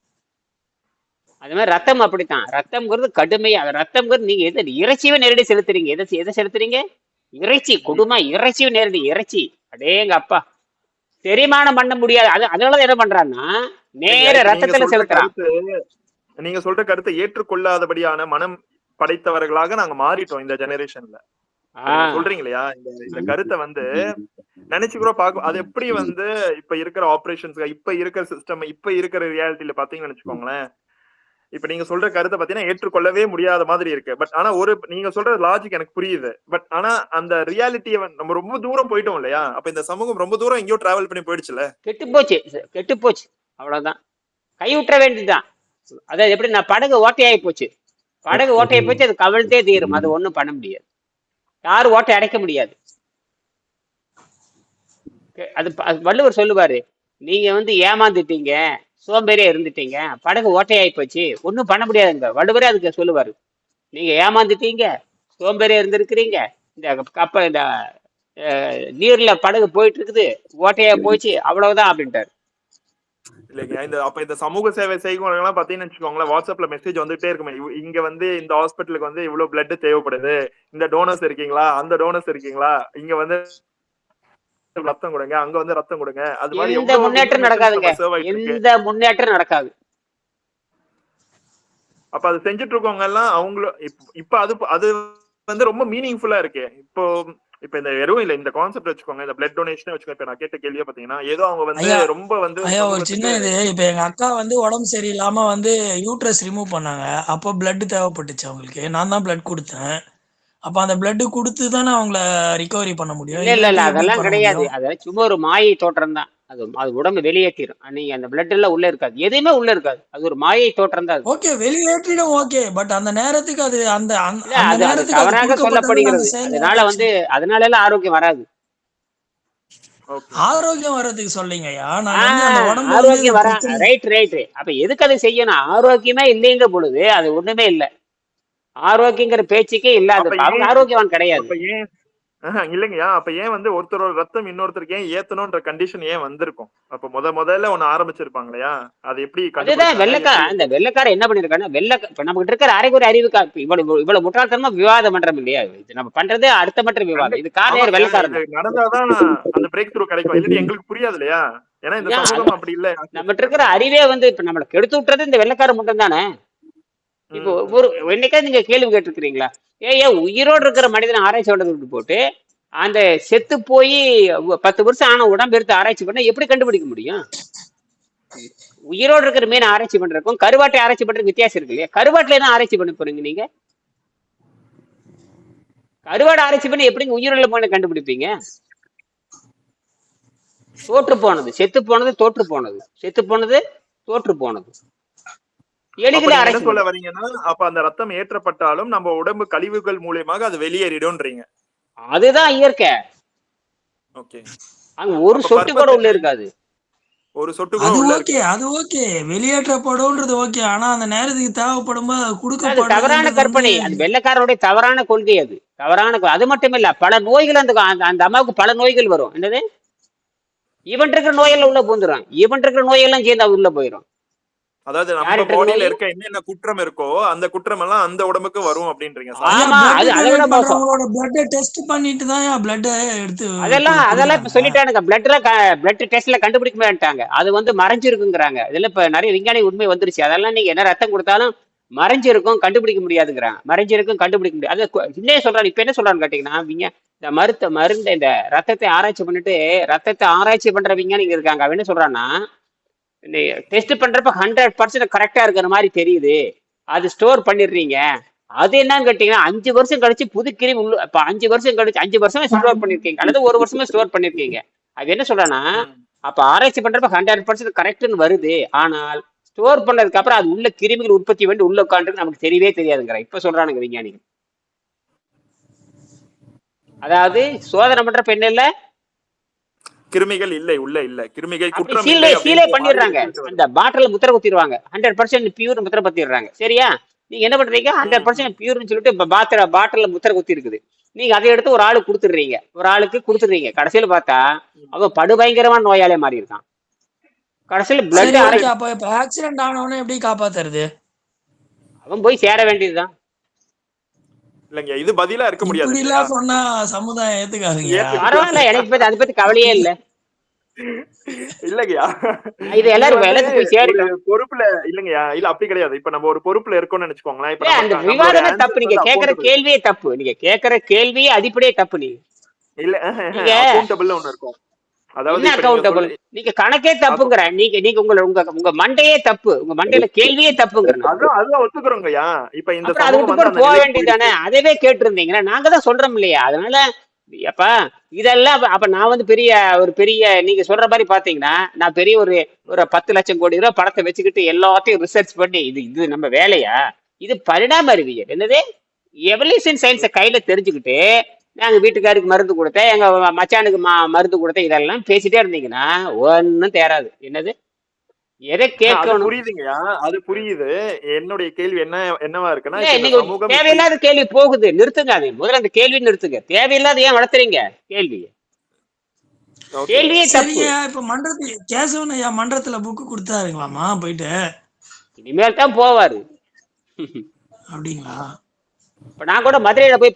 அது மாதிரி ரத்தம் அப்படித்தான். ரத்தம்ங்கிறது கடுமையா, ரத்தம்ங்கிறது நீங்க எது இறைச்சியவே நேரடி செலுத்துறீங்க. எதை செலுத்துறீங்க? இறைச்சி. கொடுமை. இறைச்சியும் நேரடி இறைச்சி. அடேங்க அப்பா, செரிமானம் பண்ண முடியாது. அதனாலதான் என்ன பண்றான்னா நேர ரத்தத்துல செலுத்துறான். நீங்க சொல்ற கருத்தை ஏற்றுக்கொள்ளாதபடியான மனம் படைத்தவர்களாக நாங்க மாறிட்டோம் இந்த ஜெனரேஷன்ல. சொல்றீங்க இல்லையா, இந்த கருத்தை வந்து நினைச்சு கூட பாக்க. அது எப்படி வந்து இப்ப இருக்கிற ஆபரேஷன்ஸ், இப்ப இருக்கிற சிஸ்டம், இப்ப இருக்கிற ரியாலிட்டியில பாத்தீங்கன்னு நினைச்சுக்கோங்களேன். இப்ப நீங்க சொல்ற கருத்தை பாத்தீங்கன்னா ஏற்றுக்கொள்ளவே முடியாத மாதிரி இருக்கு. பட் ஆனா நீங்க சொல்ற லாஜிக் எனக்கு புரியுது. பட் ஆனா அந்த ரியாலிட்டியை நம்ம ரொம்ப தூரம் போயிட்டோம் இல்லையா? அப்ப இந்த சமூகம் ரொம்ப தூரம் எங்கேயோ டிராவல் பண்ணி போயிடுச்சுல. கெட்டு போச்சு. அவ்வளவுதான். கை விட்டுற வேண்டியதுதான். அதாவது எப்படி, நான் படகு ஓட்டையாகி போச்சு. அது கவிழ்த்தே தீரும். அது ஒண்ணும் பண்ண முடியாது. யாரும் ஓட்டை அடைக்க முடியாது. அது வள்ளுவர் சொல்லுவாரு, நீங்க வந்து ஏமாந்துட்டீங்க, சோம்பேறியா இருந்துட்டீங்க, படகு ஓட்டையாகி போச்சு, ஒன்றும் பண்ண முடியாதுங்க. வள்ளுவரே அதுக்கு சொல்லுவாரு, நீங்க ஏமாந்துட்டீங்க, சோம்பேறியா இருந்திருக்கிறீங்க, இந்த நீர்ல படகு போயிட்டு இருக்குது, ஓட்டையா போச்சு, அவ்வளவுதான் அப்படின்ட்டாரு. இல்லைங்க, அப்ப இந்த சமூக சேவை செய்கிறவங்க பாத்தீங்கன்னு வச்சுக்கோங்களேன், வாட்ஸ்அப்ல மெசேஜ் வந்துட்டே இருக்குமே, இங்க வந்து இந்த ஹாஸ்பிட்டலுக்கு வந்து இவ்வளவு பிளட் தேவைப்படுது, இந்த டோனர்ஸ் இருக்கீங்களா, அந்த டோனர்ஸ் இருக்கீங்களா, இங்க வந்து ரத்தம் கொடுங்க, அங்க வந்து ரத்தம் கொடுங்க. அது மாதிரி எந்த முன்னேற்றம் நடக்காதுங்க. எந்த முன்னேற்றம் நடக்காது. அப்ப அது செஞ்சுட்டு இருக்கவங்க எல்லாம் அவங்களும் இப்ப அது வந்து ரொம்ப மீனிங்ஃபுல்லா இருக்கு. இப்ப இந்த வெறும் இல்ல, இந்த கான்செப்ட் வச்சுக்கோங்க, இந்த பிளட் டொனேஷன் வச்சுக்கோங்க. இப்ப நான் கேட்ட கேள்வியா பாத்தீங்கன்னா, ஏதோ அவங்க வந்து ரொம்ப வந்து ஒரு சின்ன இது. இப்ப எங்க அக்கா வந்து உடம்பு சரியில்லாம வந்து யூட்ரஸ் ரிமூவ் பண்ணாங்க. அப்போ பிளட் தேவைப்பட்டுச்சு அவங்களுக்கு. நான் தான் பிளட் கொடுத்தேன். அப்ப அந்த பிளட் கொடுத்து தானே அவங்கள ரிகவரி பண்ண முடியும். இல்ல அதெல்லாம் கிடையாது. அதெல்லாம் சும்மா ஒரு மாயை தோற்றம் தான். அது அது உடம்பு வெளியேற்றிடும். நீங்க அந்த பிளட் எல்லாம் உள்ள இருக்காது, எதுவுமே உள்ள இருக்காது. அது ஒரு மாயை தோற்றம் தான் அது. ஓகே, வெளியேற்றிடும். ஓகே, பட் அந்த நேரத்துக்கு அது அந்த இல்ல அந்த அது அது நேரத்துக்கு அது தவறாக கொடுக்கப்பட்டதுன்னு அந்த சொல்லப்படுகிறது. செயல் அதனால வந்து அதனால எல்லாம் ஆரோக்கியம் வராது. ஓகே ஆரோக்கியம் வர்றதுக்கு சொல்லிங்கய்யா. நான் வந்து அந்த உடம்பு வந்து இந்த ஆரோக்கியம் வரா. பிரச்சனை. ரைட். அப்ப எதுக்கு அதை செய்யணும்? ஆரோக்கியமே இல்லைங்கிற பொழுது அது ஒண்ணுமே இல்லை. ஆரோக்கியங்கிற பேச்சுக்கே இல்லாத அப்ப அவங்க ஏன் ஆரோக்கியவான் கிடையாது. அப்ப ஏன் இல்லைங்கய்யா, அப்ப ஏன் வந்து ஒருத்தரோட ரத்தம் இன்னொருத்தருக்கு ஏன் ஏத்தணும்ன்ற கண்டிஷன் ஏன் வந்திருக்கும்? அப்ப முதல்ல ஒண்ணு ஆரம்பிச்சிருப்பாங்க இல்லையா? அது எப்படி அதுதான் கண்டுபிடிச்சாங்க? அந்த வெள்ளைக்காரன் என்ன பண்ணிருக்கான்னா, இப்ப நமக்கு இருக்கிற அரைகுறை அறிவுக்கா இவ்வளவு முட்டாள்தனமா விவாதம் பண்றோம் இல்லையா? இது நம்ம பண்றது அடுத்த மற்ற விவாதம். இது காரணம் வெள்ளைக்காரன் இது தான். நடந்தாதான் அந்த பிரேக் த்ரூ கிடைக்கும். இல்லாட்டி எங்களுக்கு புரியாது இல்லையா? ஏன்னா இந்த ஏன் சமூகம் அப்படி இல்ல. நம்மகிட்ட இருக்கிற அறிவே வந்து இப்ப நம்மளை கெடுத்து விட்டுறது இந்த வெள்ளைக்காரன் மட்டும் தானே. இப்போ ஒரு என்னைக்கா நீங்க கேள்வி கேட்டிருக்கிறீங்களா? ஏன் உயிரோடு இருக்கிற மனிதனை ஆராய்ச்சி பண்றது போட்டு அந்த செத்து போய் 10 வருஷம் ஆன உடம்பு எடுத்து ஆராய்ச்சி பண்ண எப்படி கண்டுபிடிக்க முடியும்? உயிரோடு இருக்கிற மீன் ஆராய்ச்சி பண்றதுக்கும் கருவாட்டை ஆராய்ச்சி பண்றதுக்கு வித்தியாசம் இருக்கு இல்லையா? கருவாட்டுல என்ன ஆராய்ச்சி பண்ண போறீங்க நீங்க? கருவாடு ஆராய்ச்சி பண்ணி எப்படிங்க உயிருள்ள மீனை கண்டுபிடிப்பீங்க? தோற்று போனது, செத்து போனது, தோற்று போனது, செத்து போனது, தோற்று போனது. எலிகளை என்ன ஆராய்ச்சி சொல்ல வரீங்கன்னா, அப்ப அந்த ரத்தம் ஏற்றப்பட்டாலும் நம்ம உடம்பு கழிவுகள் மூலியமாக அது வெளியேறிடும்ன்றீங்க. அதுதான் இயற்கை. ஓகே. அங்க ஒரு சொட்டு கூட உள்ள இருக்காது. ஒரு சொட்டு கூட அது உள்ள ஓகே, அது ஓகே, வெளியேற்றப்படும்ன்றது ஓகே. ஆனா அந்த நேரத்துக்கு தேவைப்படும் போது அது அது தவறான கொடுக்கப்படுதுன்றது வந்து கற்பனை. அது வெள்ளைக்காரருடைய தவறான கொள்கை. அது மட்டும் இல்ல, பல நோய்கள் அந்த அம்மாவுக்கு பல நோய்கள் வரும். என்னது, இவன் இருக்கிற நோயெல்லாம் உள்ள பூந்துரும். இவன் இருக்கிற நோயெல்லாம் சேர்ந்து அது உள்ள போயிடும். அதாவது நம்ம யார்கிட்ட பாடியில நோய்? இருக்க என்னென்ன குற்றம் இருக்கோ அந்த குற்றம் எல்லாம் அந்த உடம்புக்கு வரும் அப்படின்றீங்க சார். ஐயா, ஆமா, blood அது அதை விட donate மோசம். பண்றவங்களோட blood டெஸ்ட் பண்ணிட்டு தான் blood எடுத்து அதெல்லாம் இப்ப கொடுக்குறாங்க. சொல்லிட்டானுங்க. பிளட் டெஸ்ட்ல கண்டுபிடிக்க மாட்டாங்க. அது வந்து மறைஞ்சிருக்குங்கிறாங்க. இதெல்லாம் இப்ப நிறைய விஞ்ஞானி உண்மை வந்துருச்சு. அதெல்லாம் நீங்க என்ன ரத்தம் கொடுத்தாலும் மறைஞ்சிருக்கும், கண்டுபிடிக்க முடியாதுங்கிறாங்க. மறைஞ்சிருக்கும், கண்டுபிடிக்க முடியாது. அது இன்னே சொல்றாங்க. இப்ப என்ன சொல்றான்னு கேட்டீங்கன்னா, இந்த மருந்து இந்த ரத்தத்தை ஆராய்ச்சி பண்ணிட்டு ரத்தத்தை ஆராய்ச்சி பண்ற விஞ்ஞானிங்க இருக்காங்க. அவன் என்ன சொல்றான்னா, டெஸ்ட் பண்றப்ப 100% கரெக்டா இருக்கிற மாதிரி தெரியுது, அது ஸ்டோர் பண்ணிடுறீங்க. அது என்னன்னு கேட்டீங்கன்னா 5 வருஷம் கழிச்சு புது கிருமி உள்ள. இப்ப 5 வருஷம் கழிச்சு 5 வருஷமே ஸ்டோர் பண்ணிருக்கீங்க அல்லது 1 வருஷமே ஸ்டோர் பண்ணிருக்கீங்க. அது என்ன சொல்றேன்னா, அப்ப ஆராய்ச்சி பண்றப்ப 100% கரெக்ட்னு வருது. ஆனால் ஸ்டோர் பண்ணதுக்கு அப்புறம் அது உள்ள கிருமிகள் உற்பத்தி பண்ணி உள்ள உட்காந்துருக்கு நமக்கு தெரியவே தெரியாதுங்கிற இப்ப சொல்றானுங்க விஞ்ஞானிகள். அதாவது சோதனை பண்றப்ப என்ன இல்ல, கிருமிகள் இல்லை, உள்ள இல்ல கிருமிகள், அப்படி குற்றம் சீலே இல்லை பண்ணிடுறாங்க. அந்த பாட்டில முத்திரை குத்திடுவாங்க. 100% பியூர் முத்திரை குத்திடுறாங்க. சரியா? நீங்க என்ன பண்றீங்க, 100% பியூர்னு சொல்லிட்டு பாட்டில முத்திரை குத்தி இருக்குது. நீங்க அதை எடுத்து ஒரு ஆளுக்கு கொடுத்துடுறீங்க. கடைசியில பார்த்தா அவன் படுபயங்கரமான நோயாளியா மாறி இருக்கான். கடைசியில சரி, பிளட் ஓகே. அப்ப இப்ப ஆக்சிடென்ட் ஆனவனே எப்படி காப்பாத்துறது? அவன் போய் சேர வேண்டியதுதான். இல்லைங்க, இது பதிலா இருக்க முடியாது. இப்படி எல்லாம் சொன்னா சமுதாயம் ஏத்துக்காதுங்க. பரவாயில்ல, எனக்கு அதை பத்தி கவலையே இல்லை. இல்லங்கய்யா, இது எல்லாரும் எல்லாத்துக்கும் போய் சேரட்டும். பொறுப்புல இல்லங்கய்யா, இல்ல அப்படி கிடையாது. இப்ப நம்ம ஒரு பொறுப்புல இருக்கோம்னு நினைச்சுக்கோங்களேன். இப்ப அந்த விவாதமே தப்பு. நீங்க கேட்கிற கேள்வியே தப்பு. நீங்க கேட்கிற கேள்வியே அடிப்படையே தப்பு. நீ இல்ல அக்கவுண்டபிள் ஒண்ணு இருக்கும். அதாவது அக்கவுண்டபிள் நீங்க கணக்கே தப்புங்கிற. நீங்க உங்க மண்டையே தப்பு. உங்க மண்டையில கேள்வியே தப்புங்கிற. அதுதான் ஒத்துக்கிறோங்கய்யா. இப்ப இந்த அது விட்டு போக வேண்டியதானே. அதவே கேட்டு இருந்தீங்கன்னா நாங்க தான் சொல்றோம் இல்லையா? அதனால அப்ப இதெல்லாம் அப்ப நான் வந்து பெரிய நீங்க சொல்ற மாதிரி பாத்தீங்கன்னா, நான் பெரிய ஒரு 10 லட்சம் கோடி ரூபாய் பணத்தை வச்சுக்கிட்டு எல்லாத்தையும் ரிசர்ச் பண்ணி இது நம்ம வேலையா? இது பரிணாம அறிவியல். என்னது, எவல்யூஷன் சயின்ஸை கையில தெரிஞ்சுக்கிட்டு நாங்க வீட்டுக்காருக்கு மருந்து கொடுத்தேன், எங்க மச்சானுக்கு மருந்து கொடுத்தேன், இதெல்லாம் பேசிட்டே இருந்தீங்கன்னா ஒன்னும் தேராது. என்னது, எதை கேட்கணும்? புரியுதுங்கய்யா, அது புரியுது. என்னுடைய கேள்வி என்னவா இருக்குன்னா, தேவையில்லாத கேள்வி போகுது, நிறுத்துங்க. அது முதல்ல அந்த கேள்வி நிறுத்துங்க. தேவையில்லாத ஏன் வளர்த்துறீங்க கேள்வியே தப்பு. இப்ப மன்றத்துல கேசவன் ஐயா மன்றத்துல புக்கு கொடுத்தாருங்களாமா போயிட்டு? இனிமேல் தான் போவாரு. அப்படிங்களா? இப்ப நான் கூட மதுரையில போய்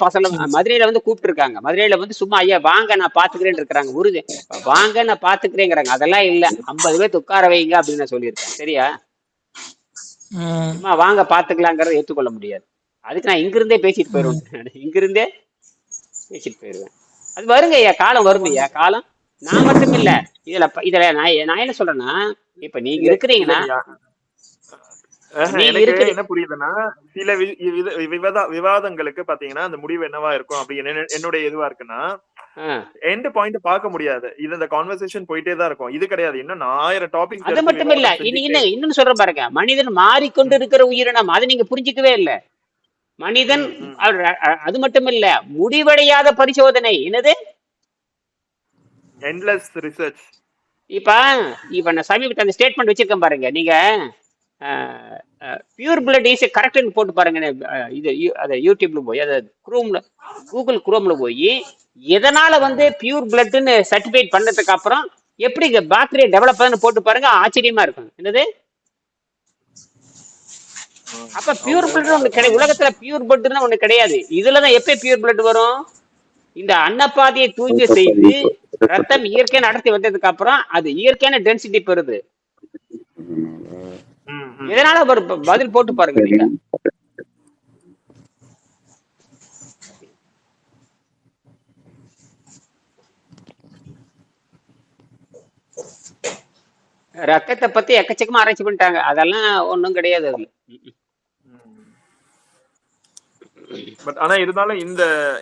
மதுரையில வந்து கூப்பிட்டு இருக்காங்க. மதுரையில வந்து சும்மா ஐயா வாங்க நான் பாத்துக்கிறேன்னு இருக்கிறாங்க. உறுதி வாங்க நான் பாத்துக்கிறேங்கிறாங்க. அதெல்லாம் இல்ல, 50 பேர் உட்கார வைங்க அப்படின்னு நான் சொல்லியிருக்கேன். சரியா? சும்மா வாங்க பாத்துக்கலாங்கிறத ஏற்றுக்கொள்ள முடியாது. அதுக்கு நான் இங்கிருந்தே பேசிட்டு போயிருவேன். அது வருங்க ஐயா, காலம் வரும் ஐயா. காலம் நான் மட்டும் இல்ல. இதுல நான் என்ன சொல்றேன்னா, இப்ப நீங்க இருக்கிறீங்கன்னா என்ன புரியுதுன்னா, சில விவாதங்களுக்கு பாத்தீங்கன்னா அந்த முடிவு என்னவா இருக்கும் அப்படின்னு என்னுடைய இதுவா இருக்குன்னா, எண்ட் பாயிண்ட் பார்க்க முடியாது. இது இந்த கான்வர்சேஷன் போயிட்டே தான் இருக்கும். இது கிடையாது. இன்னும் 1000 டாபிக்ஸ் அது எடுத்து மட்டும் இல்ல, விவாதம் செஞ்சுட்டே. இன்னும் சொல்ற பாருங்க, மனிதன் மாறிக்கொண்டு இருக்கிற உயிரினம், அதை நீங்க புரிஞ்சுக்கவே இல்லை. மனிதன் அது மட்டும் இல்ல, முடிவடையாத பரிசோதனை. என்னது? Endless research. இப்ப நான் சமீபத்தில் அந்த ஸ்டேட்மெண்ட் வச்சிருக்கேன் பாருங்க. நீங்க பியூர் பிளட் இஸ் கரெக்ட்னு போட்டு பாருங்க. இது அதை யூடியூப்ல போய், அதை கூகுள் குரோம்ல போய், எதனால வந்து பியூர் பிளட்னு சர்டிஃபைட் பண்ணதுக்கு அப்புறம் எப்படி பாக்டீரியா டெவலப் ஆகுதுன்னு போட்டு பாருங்க. ஆச்சரியமா இருக்கும். என்னது? அப்ப பியூர் பிளட் ஒண்ணு கிடையாது உலகத்துல. பியூர் பிளட்னா ஒண்ணு கிடையாது. இதுலதான் எப்ப பியூர் பிளட் வரும்? இந்த அன்னப்பாதையை தூய்மை செய்து ரத்தம் இயற்கையான நடத்தி வந்ததுக்கு அப்புறம் அது இயற்கையான டென்சிட்டி பெறுது. இதனால ஒரு பதில் போட்டு பாருங்க நீங்க. ரத்தத்தை பத்தி எக்கச்சக்கமா ஆராய்ச்சி பண்ணிட்டாங்க. அதெல்லாம் ஒண்ணும் கிடையாது அதுல. பட் ஆனா இருந்தாலும்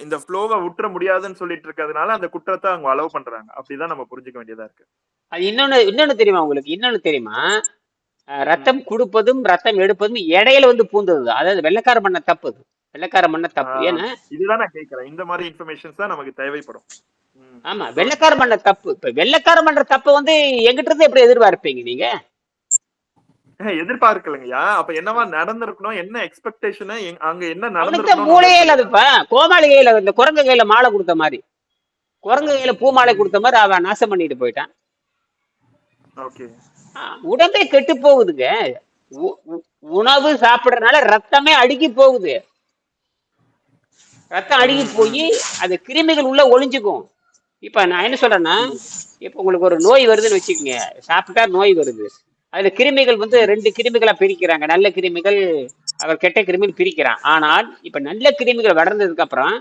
இந்த ஃப்ளோவை விட்டுற முடியாதுன்னு சொல்லிட்டு இருக்கிறதுனால அந்த குற்றத்தை அவங்க அலோவ் பண்றாங்க. அப்படிதான் நம்ம புரிஞ்சுக்க வேண்டியதா இருக்கு. அது இன்னொன்னு தெரியுமா உங்களுக்கு? இன்னொன்னு தெரியுமா? ரத்தம் கொடுப்பதும் ரத்தம் எடுப்பதும் இடையில வந்து பூந்தது. அதாவது வெள்ளைக்காரன் பண்ண தப்பு. வெள்ளைக்காரன் பண்ண தப்பு. ஏன்னா இதுதான் நான் கேட்கிறேன். இந்த மாதிரி இன்ஃபர்மேஷன்ஸ் தான் நமக்கு தேவைப்படும். ஆமா, வெள்ளைக்காரன் பண்ண தப்பு. இப்ப வெள்ளைக்காரன் பண்ற தப்பு வந்து எங்கிட்ட இருந்து எப்படி எதிர்பார்ப்பீங்க நீங்க? எதிர்பார்க்கலங்கய்யா. அப்ப என்னவா நடந்திருக்கணும்? என்ன எக்ஸ்பெக்டேஷன்? அங்க என்ன அவனுக்கு நடந்திருக்கணும்? மூளையே இல்லாதப்ப கோமாளி கையில, இந்த குரங்கு கையில மாலை கொடுத்த மாதிரி, குரங்கு கையில பூ மாலை கொடுத்த மாதிரி அவன் நாசம் பண்ணிட்டு போயிட்டான். உடம்பே கெட்டு போகுதுங்க. உணவு சாப்பிடுறதுனால ரத்தமே அழுகி போகுது. ரத்தம் அழுகி போய் அது கிருமிகள் உள்ள ஒளிஞ்சுக்கும். இப்ப நான் என்ன சொல்றேன்னா, இப்ப உங்களுக்கு ஒரு நோய் வருதுன்னு வச்சுக்கோங்க. சாப்பிட்டா நோய் வருது. அதுல கிருமிகள் வந்து 2 கிருமிகளா பிரிக்கிறாங்க. நல்ல கிருமிகள், அவர் கெட்ட கிருமிகள் பிரிக்கிறான். ஆனால் இப்ப நல்ல கிருமிகள் வளர்ந்ததுக்கு அப்புறம்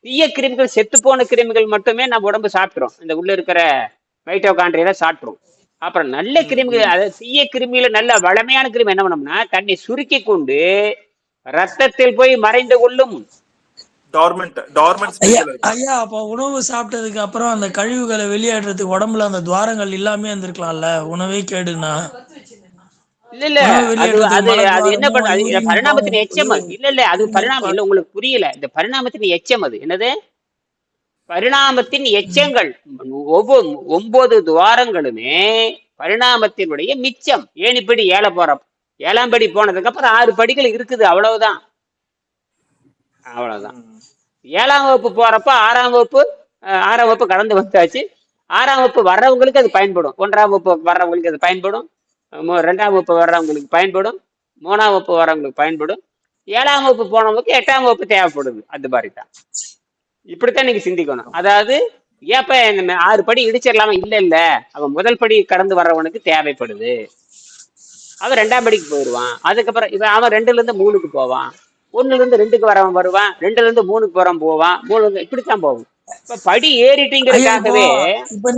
தீய கிருமிகள், செத்து போன கிருமிகள் மட்டுமே நம்ம உடம்பு சாப்பிட்டுரும். இந்த உள்ள இருக்கிற மைட்டோகாண்ட்ரியா சாப்பிட்டுரும். அப்புறம் நல்ல கிருமிகள், அதாவது தீய கிருமியில நல்ல வளமையான கிருமி என்ன பண்ணோம்னா, தன்னை சுருக்கி கொண்டு ரத்தத்தில் போய் மறைந்து கொள்ளும். ஐயா, அப்ப உணவு சாப்பிட்டதுக்கு அப்புறம் அந்த கழிவுகளை வெளியேற்றதுக்கு உடம்புல அந்த துவாரங்கள் இல்லாம இருந்திருக்கலாம்ல, உணவே கேடுனா? இல்ல அது என்ன பண்ண, பரிணாமத்தின் எச்சம். இல்ல அது பரிணாமம் இல்ல, உங்களுக்கு புரியல. இந்த பரிணாமத்தின் எச்சம். அது என்னது? பரிணாமத்தின் எச்சங்கள். 9 துவாரங்களுமே பரிணாமத்தினுடைய மிச்சம். ஏணிப்படி 7ஆம் படி போனதுக்கு அப்புறம் 6 படிகள் இருக்குது. அவ்வளவுதான். 7ஆம் வகுப்பு போறப்ப 6ஆம் வகுப்பு கடந்து வந்தாச்சு. 6ஆம் வகுப்பு வர்றவங்களுக்கு அது பயன்படும். 1ஆம் வகுப்பு வர்றவங்களுக்கு அது பயன்படும். 2ஆம் வகுப்பு வர்றவங்களுக்கு பயன்படும். 3ஆம் வகுப்பு வர்றவங்களுக்கு பயன்படும். 7ஆம் வகுப்பு போனவங்களுக்கு 8ஆம் வகுப்பு தேவைப்படுது. அது மாதிரி தான். இப்படித்தான் நீங்க சிந்திக்கணும். அதாவது ஏப்ப 6 படி இடிச்சிடலாமா? இல்ல, அவன் முதல் படி கடந்து வர்றவனுக்கு தேவைப்படுது. அவன் 2ஆம் படிக்கு போயிடுவான். அதுக்கப்புறம் அவன் 2ல இருந்து 3க்கு போவான். 1ல இருந்து 2க்கு வரவன் வருவான். 2ல இருந்து 3க்கு போறவன் போவான். 3 இப்படித்தான் போகும். இப்ப படி ஏறிட்டீங்கிறதுக்காகவே இப்ப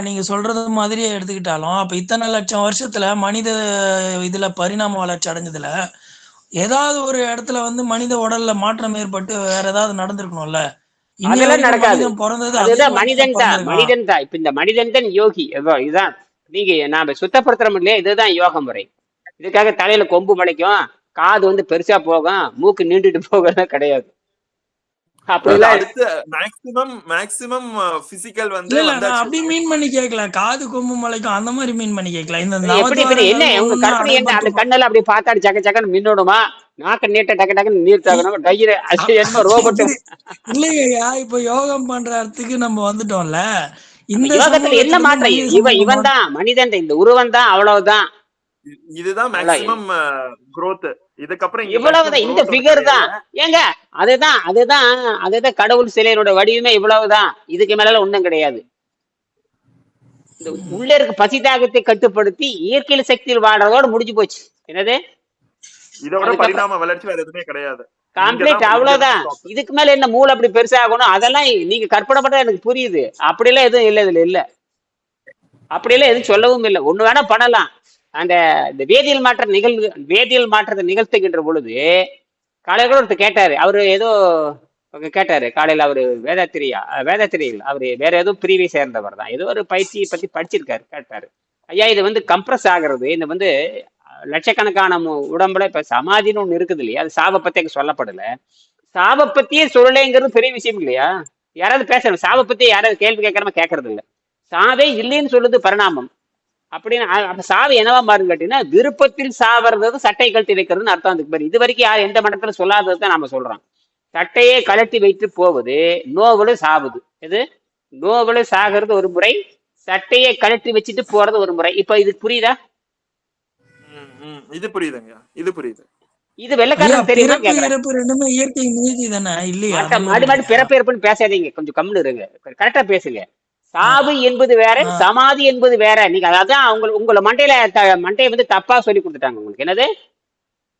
நீங்க சொல்றது மாதிரியே எடுத்துக்கிட்டாலும், அப்ப இத்தனை லட்சம் வருஷத்துல மனித இதுல பரிணாம வளர்ச்சி அடைஞ்சதுல ஏதாவது ஒரு இடத்துல வந்து மனித உடல்ல மாற்றம் ஏற்பட்டு வேற ஏதாவது நடந்திருக்கணும்ல? அதெல்லாம் நடக்காது. பிறந்தது அதுதான் மனிதன் தான். இப்ப இந்த மனிதன் தான் யோகி. இதுதான் நீங்க நாம சுத்தப்படுத்துற இல்லையா, இதுதான் யோக முறை. இதுக்காக தலையில கொம்பு முளைக்கும், காது வந்து பெருசா போகும், மூக்கு நீண்டுட்டு போகலாம் கிடையாது. மேக்ஸிமம் பிசிக்கல் வந்து அப்படி மீன் பண்ணி கேட்கல, காது கொம்பு முளைக்கும் அந்த மாதிரி மீன் பண்ணி கேட்கல. இந்த என்ன உங்க கற்பனை என்ன? அந்த கண்ணெல்லாம் அப்படி பார்த்தாடி சக்க சக்கன்னு மின்னோடுமா? நாக்க நீட்ட டக்கு டக்குன்னு நீர் தாக்கணும். டயிர் என்ன ரோபோட் இல்லையா? இப்ப யோகம் பண்றதுக்கு நம்ம வந்துட்டோம்ல. இந்த யோகத்துல என்ன மாற்றம்? இவன் தான் மனிதன், இந்த உருவம் தான், அவ்வளவுதான். இதுதான் மேக்ஸிமம் growth. இதுக்கப்புறம் இவ்வளவுதான். இந்த ஃபிகர் தான். ஏங்க அதுதான் கடவுள் சிலையோட வடிவமே இவ்வளவுதான். இதுக்கு மேல ஒண்ணும் கிடையாது. இந்த உள்ள இருக்க பசி தாகத்தை கட்டுப்படுத்தி இயற்கையில சக்தியில் வாழ்றதோட முடிஞ்சு போச்சு. என்னது? இதோட பரிணாம வளர்ச்சி வேற எதுவுமே கிடையாது. கம்ப்ளீட் அவ்வளவுதான். இதுக்கு மேல என்ன மூளை அப்படி பெருசாகணும்? அதெல்லாம் நீங்க கற்பனை பண்ண எனக்கு புரியுது. அப்படியெல்லாம் எதுவும் இல்லை, இதுல இல்ல. அப்படியெல்லாம் எதுவும் சொல்லவும் இல்லை. ஒண்ணு வேணா பண்ணலாம். அந்த வேதியியல் மாற்றத்தை நிகழ்த்துகின்ற பொழுது காலையில கூட ஒருத்தர் கேட்டாரு. அவரு ஏதோ அவங்க கேட்டாரு காலையில. அவரு வேதாத்திரி இல்ல, அவரு வேற ஏதோ பிரிவை சேர்ந்தவர் தான், ஏதோ ஒரு பயிற்சியை பத்தி படிச்சிருக்காரு. கேட்டாரு, ஐயா இது வந்து கம்ப்ரஸ் ஆகுறது, இந்த வந்து லட்சக்கணக்கான உடம்புல இப்ப சமாதின்னு ஒண்ணு இருக்குது இல்லையா, அது சாவை பத்தி அங்க சொல்லப்படல. சாவை பத்தியே சொல்லலைங்கிறது பெரிய விஷயம் இல்லையா? யாராவது பேசணும், சாவை பத்தி யாராவது கேள்வி கேட்கறமா கேட்கறது இல்ல. சாவே இல்லைன்னு சொல்லுது பரிணாமம். அப்படின்னு அப்ப சாவு என்னவா மாறுன்னு கேட்டீங்கன்னா, விருப்பத்தில் சாவறது சட்டை கழட்டி வைக்கிறதுன்னு அர்த்தம். அதுக்கு பேர் இது வரைக்கும் யார் எந்த மடத்துல சொல்லாதது தான் நாம சொல்றோம். சட்டையை கழட்டி வைத்து போவது நோவுல சாவுது. இது நோவுல சாகிறது ஒரு முறை, சட்டையை கழட்டி வச்சுட்டு போறது ஒரு முறை. இப்ப இது புரியுதா? இது புரியுதுங்க, இது புரியுது. இது வெள்ளக்காரனுக்கு தெரியுமா பிறப்பு கேக்குறேன். இறப்பு ரெண்டுமே இயற்கை நீதி தானே இல்லையா? மாடி மாடி பிறப்பு இறப்புன்னு பேசாதீங்க, கொஞ்சம் கம்முன்னு இருங்க, கரெக்டா பேசுங்க. சாவு என்பது வேற, சமாதி என்பது வேற. நீங்க அதான் உங்களை மண்டையை வந்து தப்பா சொல்லி கொடுத்துட்டாங்க உங்களுக்கு. என்னது,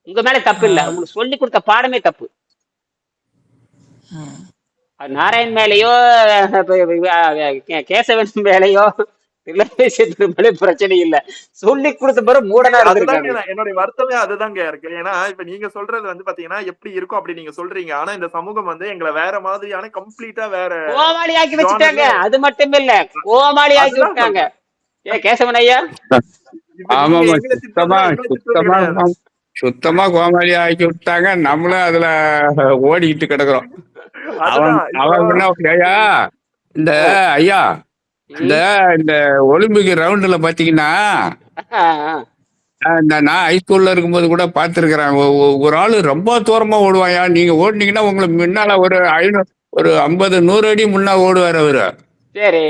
உங்க மேல தப்பு இல்ல, உங்களுக்கு சொல்லி கொடுத்த பாடமே தப்பு. நாராயண் மேலேயோ கேசவன் மேலேயோ மேலே பிரச்சனை இல்ல, சொல்லி கொடுத்த பிறகு மூடனா இருந்திருக்காங்க. என்னுடைய வருத்தமே அதுதாங்க இருக்கு. ஏன்னா இப்ப நீங்க சொல்றது வந்து பாத்தீங்கன்னா எப்படி இருக்கும் அப்படி நீங்க சொல்றீங்க, ஆனா இந்த சமூகம் வந்து எங்களை வேற மாதிரியான கம்ப்ளீட்டா வேற கோமாளி ஆக்கி வச்சுட்டாங்க. அது மட்டும் இல்ல, கோமாளி ஆக்கி விட்டாங்க. ஏ கேசவன் ஐயா, ஆமாமா, சுத்தமா கோமாளி ஆக்கி விட்டாங்க. நம்மளும் அதுல ஓடிக்கிட்டு கிடக்குறோம். ஐயா இந்த ஐயா இந்த ஒலிம்பிக் ரவுண்டுல பாத்தீங்கன்னா, நான் ஹைஸ்கூல்ல இருக்கும்போது கூட பாத்துருக்கிறேன். ஒரு ஆளு ரொம்ப தூரமா ஓடுவாயா, நீங்க ஓடுனீங்கன்னா உங்களுக்கு முன்னால ஒரு 50-100 அடி முன்னா ஓடுவாரு அவரு. சரி,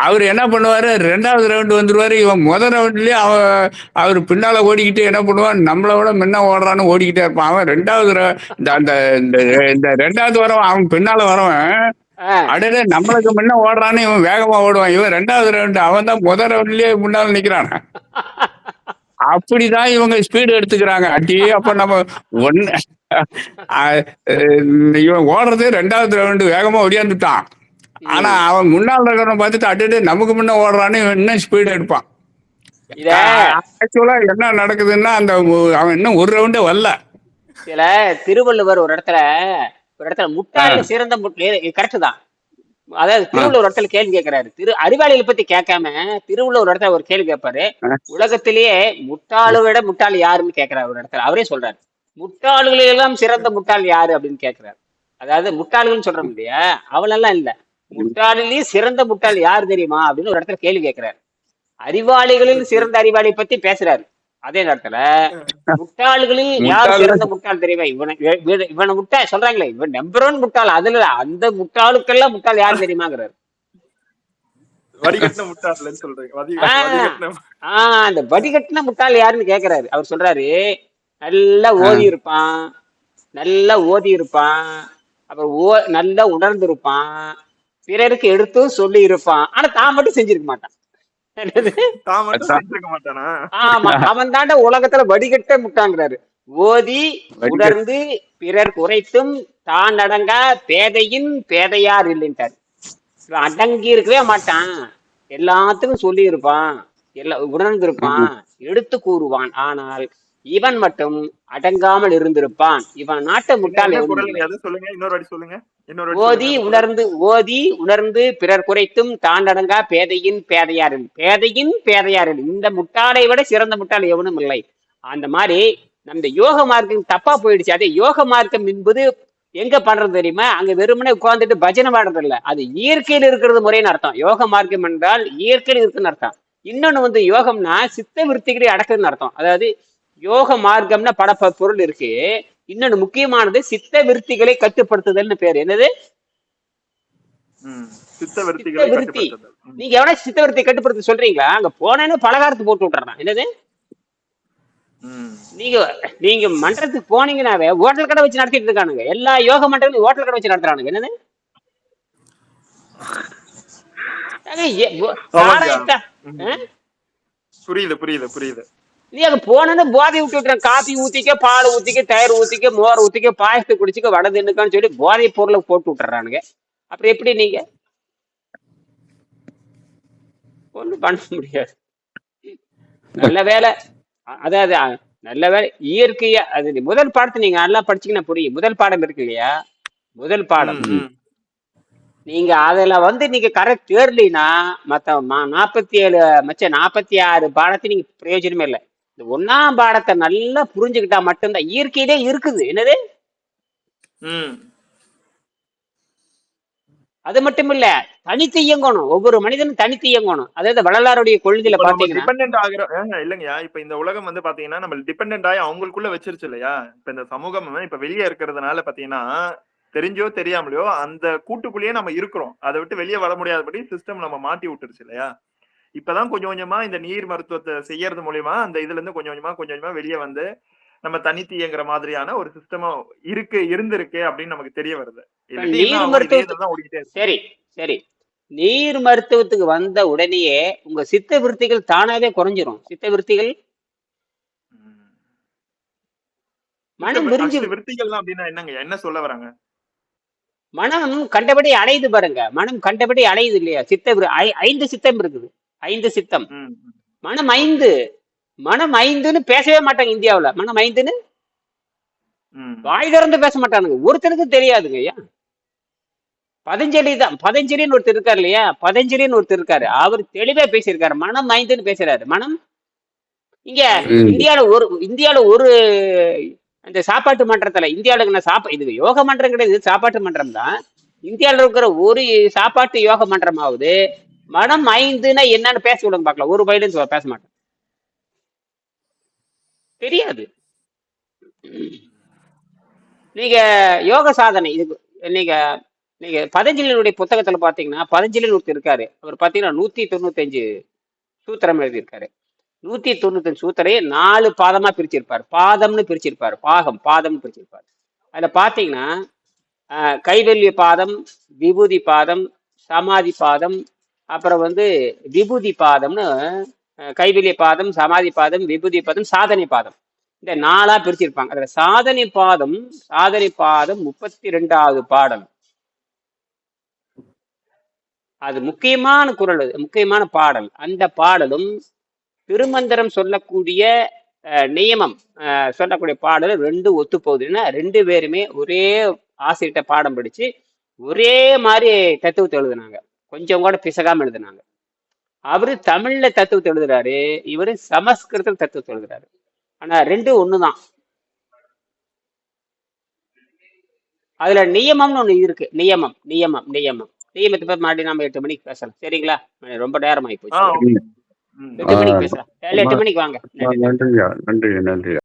அவரு என்ன பண்ணுவாரு, 2வது ரவுண்டு வந்துருவாரு. இவன் முதல் ரவுண்ட்லயே அவரு பின்னால ஓடிக்கிட்டு என்ன பண்ணுவான், நம்மளை விட முன்ன ஓடுறான்னு ஓடிக்கிட்டே இருப்பான். அவன் 2வது வரவன், அவன் பின்னால வரவன் அடே நம்மளுக்கு முன்ன ஓடுறான்னு இவன் வேகமா ஓடுவான். இவன் 2வது ரவுண்டு, அவன் தான் முதல் ரவுண்ட்லயே முன்னால நிக்கிறான். அப்படிதான் இவங்க ஸ்பீடு எடுத்துக்கிறாங்க அடி. அப்ப நம்ம இவன் ஓடுறது 2வது ரவுண்டு வேகமா ஒடியாந்துட்டான். ஆனா அவன் முன்னால் இருக்கிறவன் பார்த்துட்டு அட்டு நமக்கு முன்ன ஓடுறான்னு இன்னும் ஸ்பீடு எடுப்பான். ஆக்சுவலா என்ன நடக்குதுன்னா, அவன் இன்னும் ஒரு ரவுண்டே வரல. சில திருவள்ளுவர் ஒரு இடத்துல முட்டாள சிறந்த கரெக்ட் தான். அதாவது திருவள்ளுவர் ஒரு இடத்துல கேள்வி கேட்கிறாரு, அறிவாளிகளை பத்தி கேட்காம திருவள்ளுவர் ஒரு இடத்துல ஒரு கேள்வி கேட்பாரு, உலகத்திலேயே முட்டாளை விட முட்டாள் யாருன்னு கேட்கிறாரு ஒரு இடத்துல. அவரே சொல்றாரு, முட்டாள்களெல்லாம் சிறந்த முட்டாள் யாரு அப்படின்னு கேட்கிறாரு. அதாவது முட்டாள்கள் சொல்றோம் இல்லையா, அவளெல்லாம் இல்ல, முட்டாளிலேயே சிறந்த முட்டாள் யாரு தெரியுமா அப்படின்னு ஒரு இடத்துல கேள்வி கேட்கிறாரு. அறிவாளிகளில் சிறந்த அறிவாளி பத்தி பேசுறாரு. அதே நேரத்துல முட்டாள்களில் யார் சிறந்த முட்டாள் தெரியுமா, இவனை முட்டாள் சொல்றாங்களே, இவன் நம்பர் 1 முட்டாள், அதுல அந்த முட்டாளுக்கெல்லாம் முட்டாள் யாரு தெரியுமாங்கிறாரு. அந்த வடிகட்டின முட்டாள் யாருன்னு கேக்குறாரு. அவர் சொல்றாரு, நல்லா ஓதி இருப்பான், அப்புறம் நல்லா உணர்ந்து இருப்பான், பிறருக்கு எடுத்து சொல்லி இருப்பான், ஆனா தான் மட்டும் செஞ்சிருக்க மாட்டான். ஆமா, அவன் தாண்ட உலகத்துல வடிகட்ட முட்டாங்கிறாரு. ஓதி உணர்ந்து பிறர் குறைத்தும் தான் அடங்கா பேதையின் பேதையார் இல்லைன்ட்டாரு. அடங்கி இருக்கவே மாட்டான், எல்லாத்துக்கும் சொல்லி இருப்பான், உணர்ந்து இருப்பான், எடுத்து கூறுவான், ஆனால் இவன் மட்டும் அடங்காமல் இருந்திருப்பான். இவன் நாட்டை முட்டாள். ஓதி உணர்ந்து பிறர் குறைத்தும் தான் அடங்கா பேதையின் பேதையார். இந்த முட்டாளை விட சிறந்த முட்டாள் எவனும் இல்லை. அந்த மாதிரி நம்ம யோக மார்க்கம் தப்பா போயிடுச்சு. அதே யோக மார்க்கம் என்பது எங்க பண்றது தெரியுமா, அங்க வெறுமனே உட்கார்ந்துட்டு பஜனை பாடுறது இல்ல, அது இயற்கையில் இருக்கிறது முறைன்னு அர்த்தம். யோக மார்க்கம் என்றால் இயற்கையில் இருக்குன்னு அர்த்தம். இன்னொன்னு வந்து யோகம்னா சித்த விருத்திகளை அடக்குதுன்னு அர்த்தம். அதாவது யோக மார்க்கம்னா பல பொருள் இருக்கு. இன்னொன்னு முக்கியமானது சித்த விருத்திகளை கட்டுப்படுத்துதல்னு பேரு. என்னது? சித்த விருத்தி. நீங்க எவனா சித்த விருத்தி கட்டுப்படுத்த சொல்றீங்களா? அங்க போனேன்னு பலகாரத்து போட்டு விட்டுறான். என்னது? நீங்க மன்றத்துக்கு போனீங்கன்னாவே ஹோட்டல் கடை வச்சு நடத்திட்டு இருக்கானுங்க. எல்லா யோக மன்றங்களும் ஹோட்டல் கடை வச்சு நடத்துறானுங்க. என்னது? புரியுது. நீ அங்க போனது போதை விட்டு காப்பி ஊத்திக்க, பால் ஊத்திக்க, தயிர் ஊத்திக்க, மோர் ஊத்திக்க, பாயசத்தை குடிச்சுக்க, வடை தின்னுக்கான்னு சொல்லி போதை பொருளை போட்டு விட்டுறானுங்க. அப்புறம் எப்படி நீங்க ஒண்ணும் பண்ண முடியாது. நல்ல வேலை, அதாவது நல்ல வேலை இயற்கையா. அது முதல் பாடத்தை நீங்க நல்லா படிச்சீங்கன்னா புரியும். முதல் பாடம் இருக்கு இல்லையா, முதல் பாடம். ம், ம். நீங்க அதுல வந்து நீங்க கரெக்ட் தேர்லினா மத்த 46 பாடத்தை நீங்க பிரயோஜனமே இல்லை. இந்த 1ஆம் பாடத்தை நல்லா புரிஞ்சுக்கிட்டா மட்டும்தான். இயற்கையிலே இருக்குது என்னது, ம். அது மட்டும் இல்ல, தனித்து இயங்கணும். ஒவ்வொரு மனிதனும் தனித்து இயங்கணும். அதாவது வள்ளலாருடைய கொள்கையில இப்ப நம்ம பாத்தீங்கன்னா, டிபெண்டன்ட் ஆகுற இல்லைங்கய்யா, இப்ப இந்த உலகம் வந்து பாத்தீங்கன்னா நம்ம டிபெண்டன்ட் ஆகி அவங்களுக்குள்ள வச்சிருச்சு இல்லையா? இப்ப இந்த சமூகம் இப்ப வெளியே இருக்கிறதுனால பாத்தீங்கன்னா தெரிஞ்சோ தெரியாமலையோ அந்த கூட்டுக்குள்ளேயே நம்ம இருக்கிறோம். அதை விட்டு வெளியே வர முடியாதபடி சிஸ்டம் நம்ம மாட்டி விட்டுருச்சு இல்லையா? இப்பதான் கொஞ்சம் கொஞ்சமா இந்த நீர் மருத்துவத்தை செய்யறது மூலியமா அந்த இதுல இருந்து கொஞ்சம் கொஞ்சமா வெளியே வந்து நம்ம தனித்து இயங்குற மாதிரியான ஒரு சிஸ்டமா இருந்திருக்கு அப்படின்னு நமக்கு தெரிய வருது. இல்லாட்டி இன்னும் நீர் அவங்க இதே மருத்துவத்துக்கு இதுதான் ஓடிக்கிட்டே இருக்கு. சரி சரி நீர் மருத்துவத்துக்கு வந்த உடனேயே உங்க சித்த விருத்திகள் தானாவே குறைஞ்சிரும். சித்த விருத்திகள் மனம் விரிஞ்சு, விருத்திகள்லாம் அப்படின்னா என்னங்க, என்ன சொல்ல வராங்க? மனம் கண்டபடி அலையுது பாருங்க. மனம் கண்டபடி அலையுது இல்லையா? 5 சித்தம் இருக்குது. 5 சித்தம். ம், மனம் 5. மனம் 5ன்னு பேசவே மாட்டாங்க இந்தியாவுல. மனம் 5ன்னு ம். வாய் திறந்து பேச மாட்டானுங்க. ஒருத்தனுக்கும் தெரியாதுங்க. ஐயா பதஞ்சலி தான், பதஞ்சலின்னு ஒருத்தர் இருக்காரு இல்லையா? பதஞ்சலின்னு ஒருத்தர் இருக்காரு. அவர் தெளிவா பேசியிருக்காரு. மனம் 5ன்னு பேசுறாரு. மனம் இங்க ம். இந்தியால ஒரு இந்த சாப்பாட்டு மன்றத்துல, இந்தியாவுல இது யோக மன்றம் கிடையாது, இது சாப்பாட்டு மன்றம் தான். இந்தியாவில் இருக்கிற ஒரு சாப்பாட்டு யோக மன்றமாவது மனம் 5ன்னா என்னன்னு பேச விடுங்க பார்க்கலாம். ஒரு பையன் பேச மாட்டேன், தெரியாது. நீங்க யோக சாதனை இது நீங்க நீங்க பதஞ்சலியினுடைய புத்தகத்துல பாத்தீங்கன்னா, பதஞ்சலின்னு ஒருத்தர் இருக்காரு. அவர் பாத்தீங்கன்னா 195 சூத்திரம் எழுதியிருக்காரு. 195 சூத்திரையே 4 பாதமா பிரிச்சிருப்பாரு. பாதம்னு பிரிச்சிருப்பாரு. பாதம்னு பிரிச்சிருப்பாரு. அதுல பாத்தீங்கன்னா கைவல்ய பாதம், விபூதி பாதம், சமாதி பாதம், அப்புறம் வந்து விபூதி பாதம்னு கைவல்ய பாதம், சமாதி பாதம், விபூதி பாதம், சாதனை பாதம், இந்த 4ஆ பிரிச்சிருப்பாங்க. அதுல சாதனை பாதம் 32வது பாடல். அது முக்கியமான குறள், அது முக்கியமான பாடல். அந்த பாடலும் திருமந்திரம் சொல்லக்கூடிய நியமம் சொல்லக்கூடிய பாடல் 2 ஒத்து போகுதுன்னா 2 பேருமே ஒரே ஆசிரியர்கிட்ட பாடம் படிச்சு ஒரே மாதிரி தத்துவத்தை எழுதுனாங்க. கொஞ்சம் கூட பிசகாம எழுதுனாங்க. அவரு தமிழ்ல தத்துவத்தை எழுதுறாரு, இவரு சமஸ்கிருதத்தில் தத்துவத்தை எழுதுறாரு. ஆனா 2 ஒண்ணுதான். அதுல நியமம்னு ஒண்ணு இருக்கு. நியமத்தை பத்தி மறுபடியும் நாம 8 மணிக்கு பேசலாம். சரிங்களா? ரொம்ப நேரம் ஆகி போச்சு. 8 மணிக்கு பேசலாம். 8 மணிக்கு வாங்க. நன்றியா, நன்றி.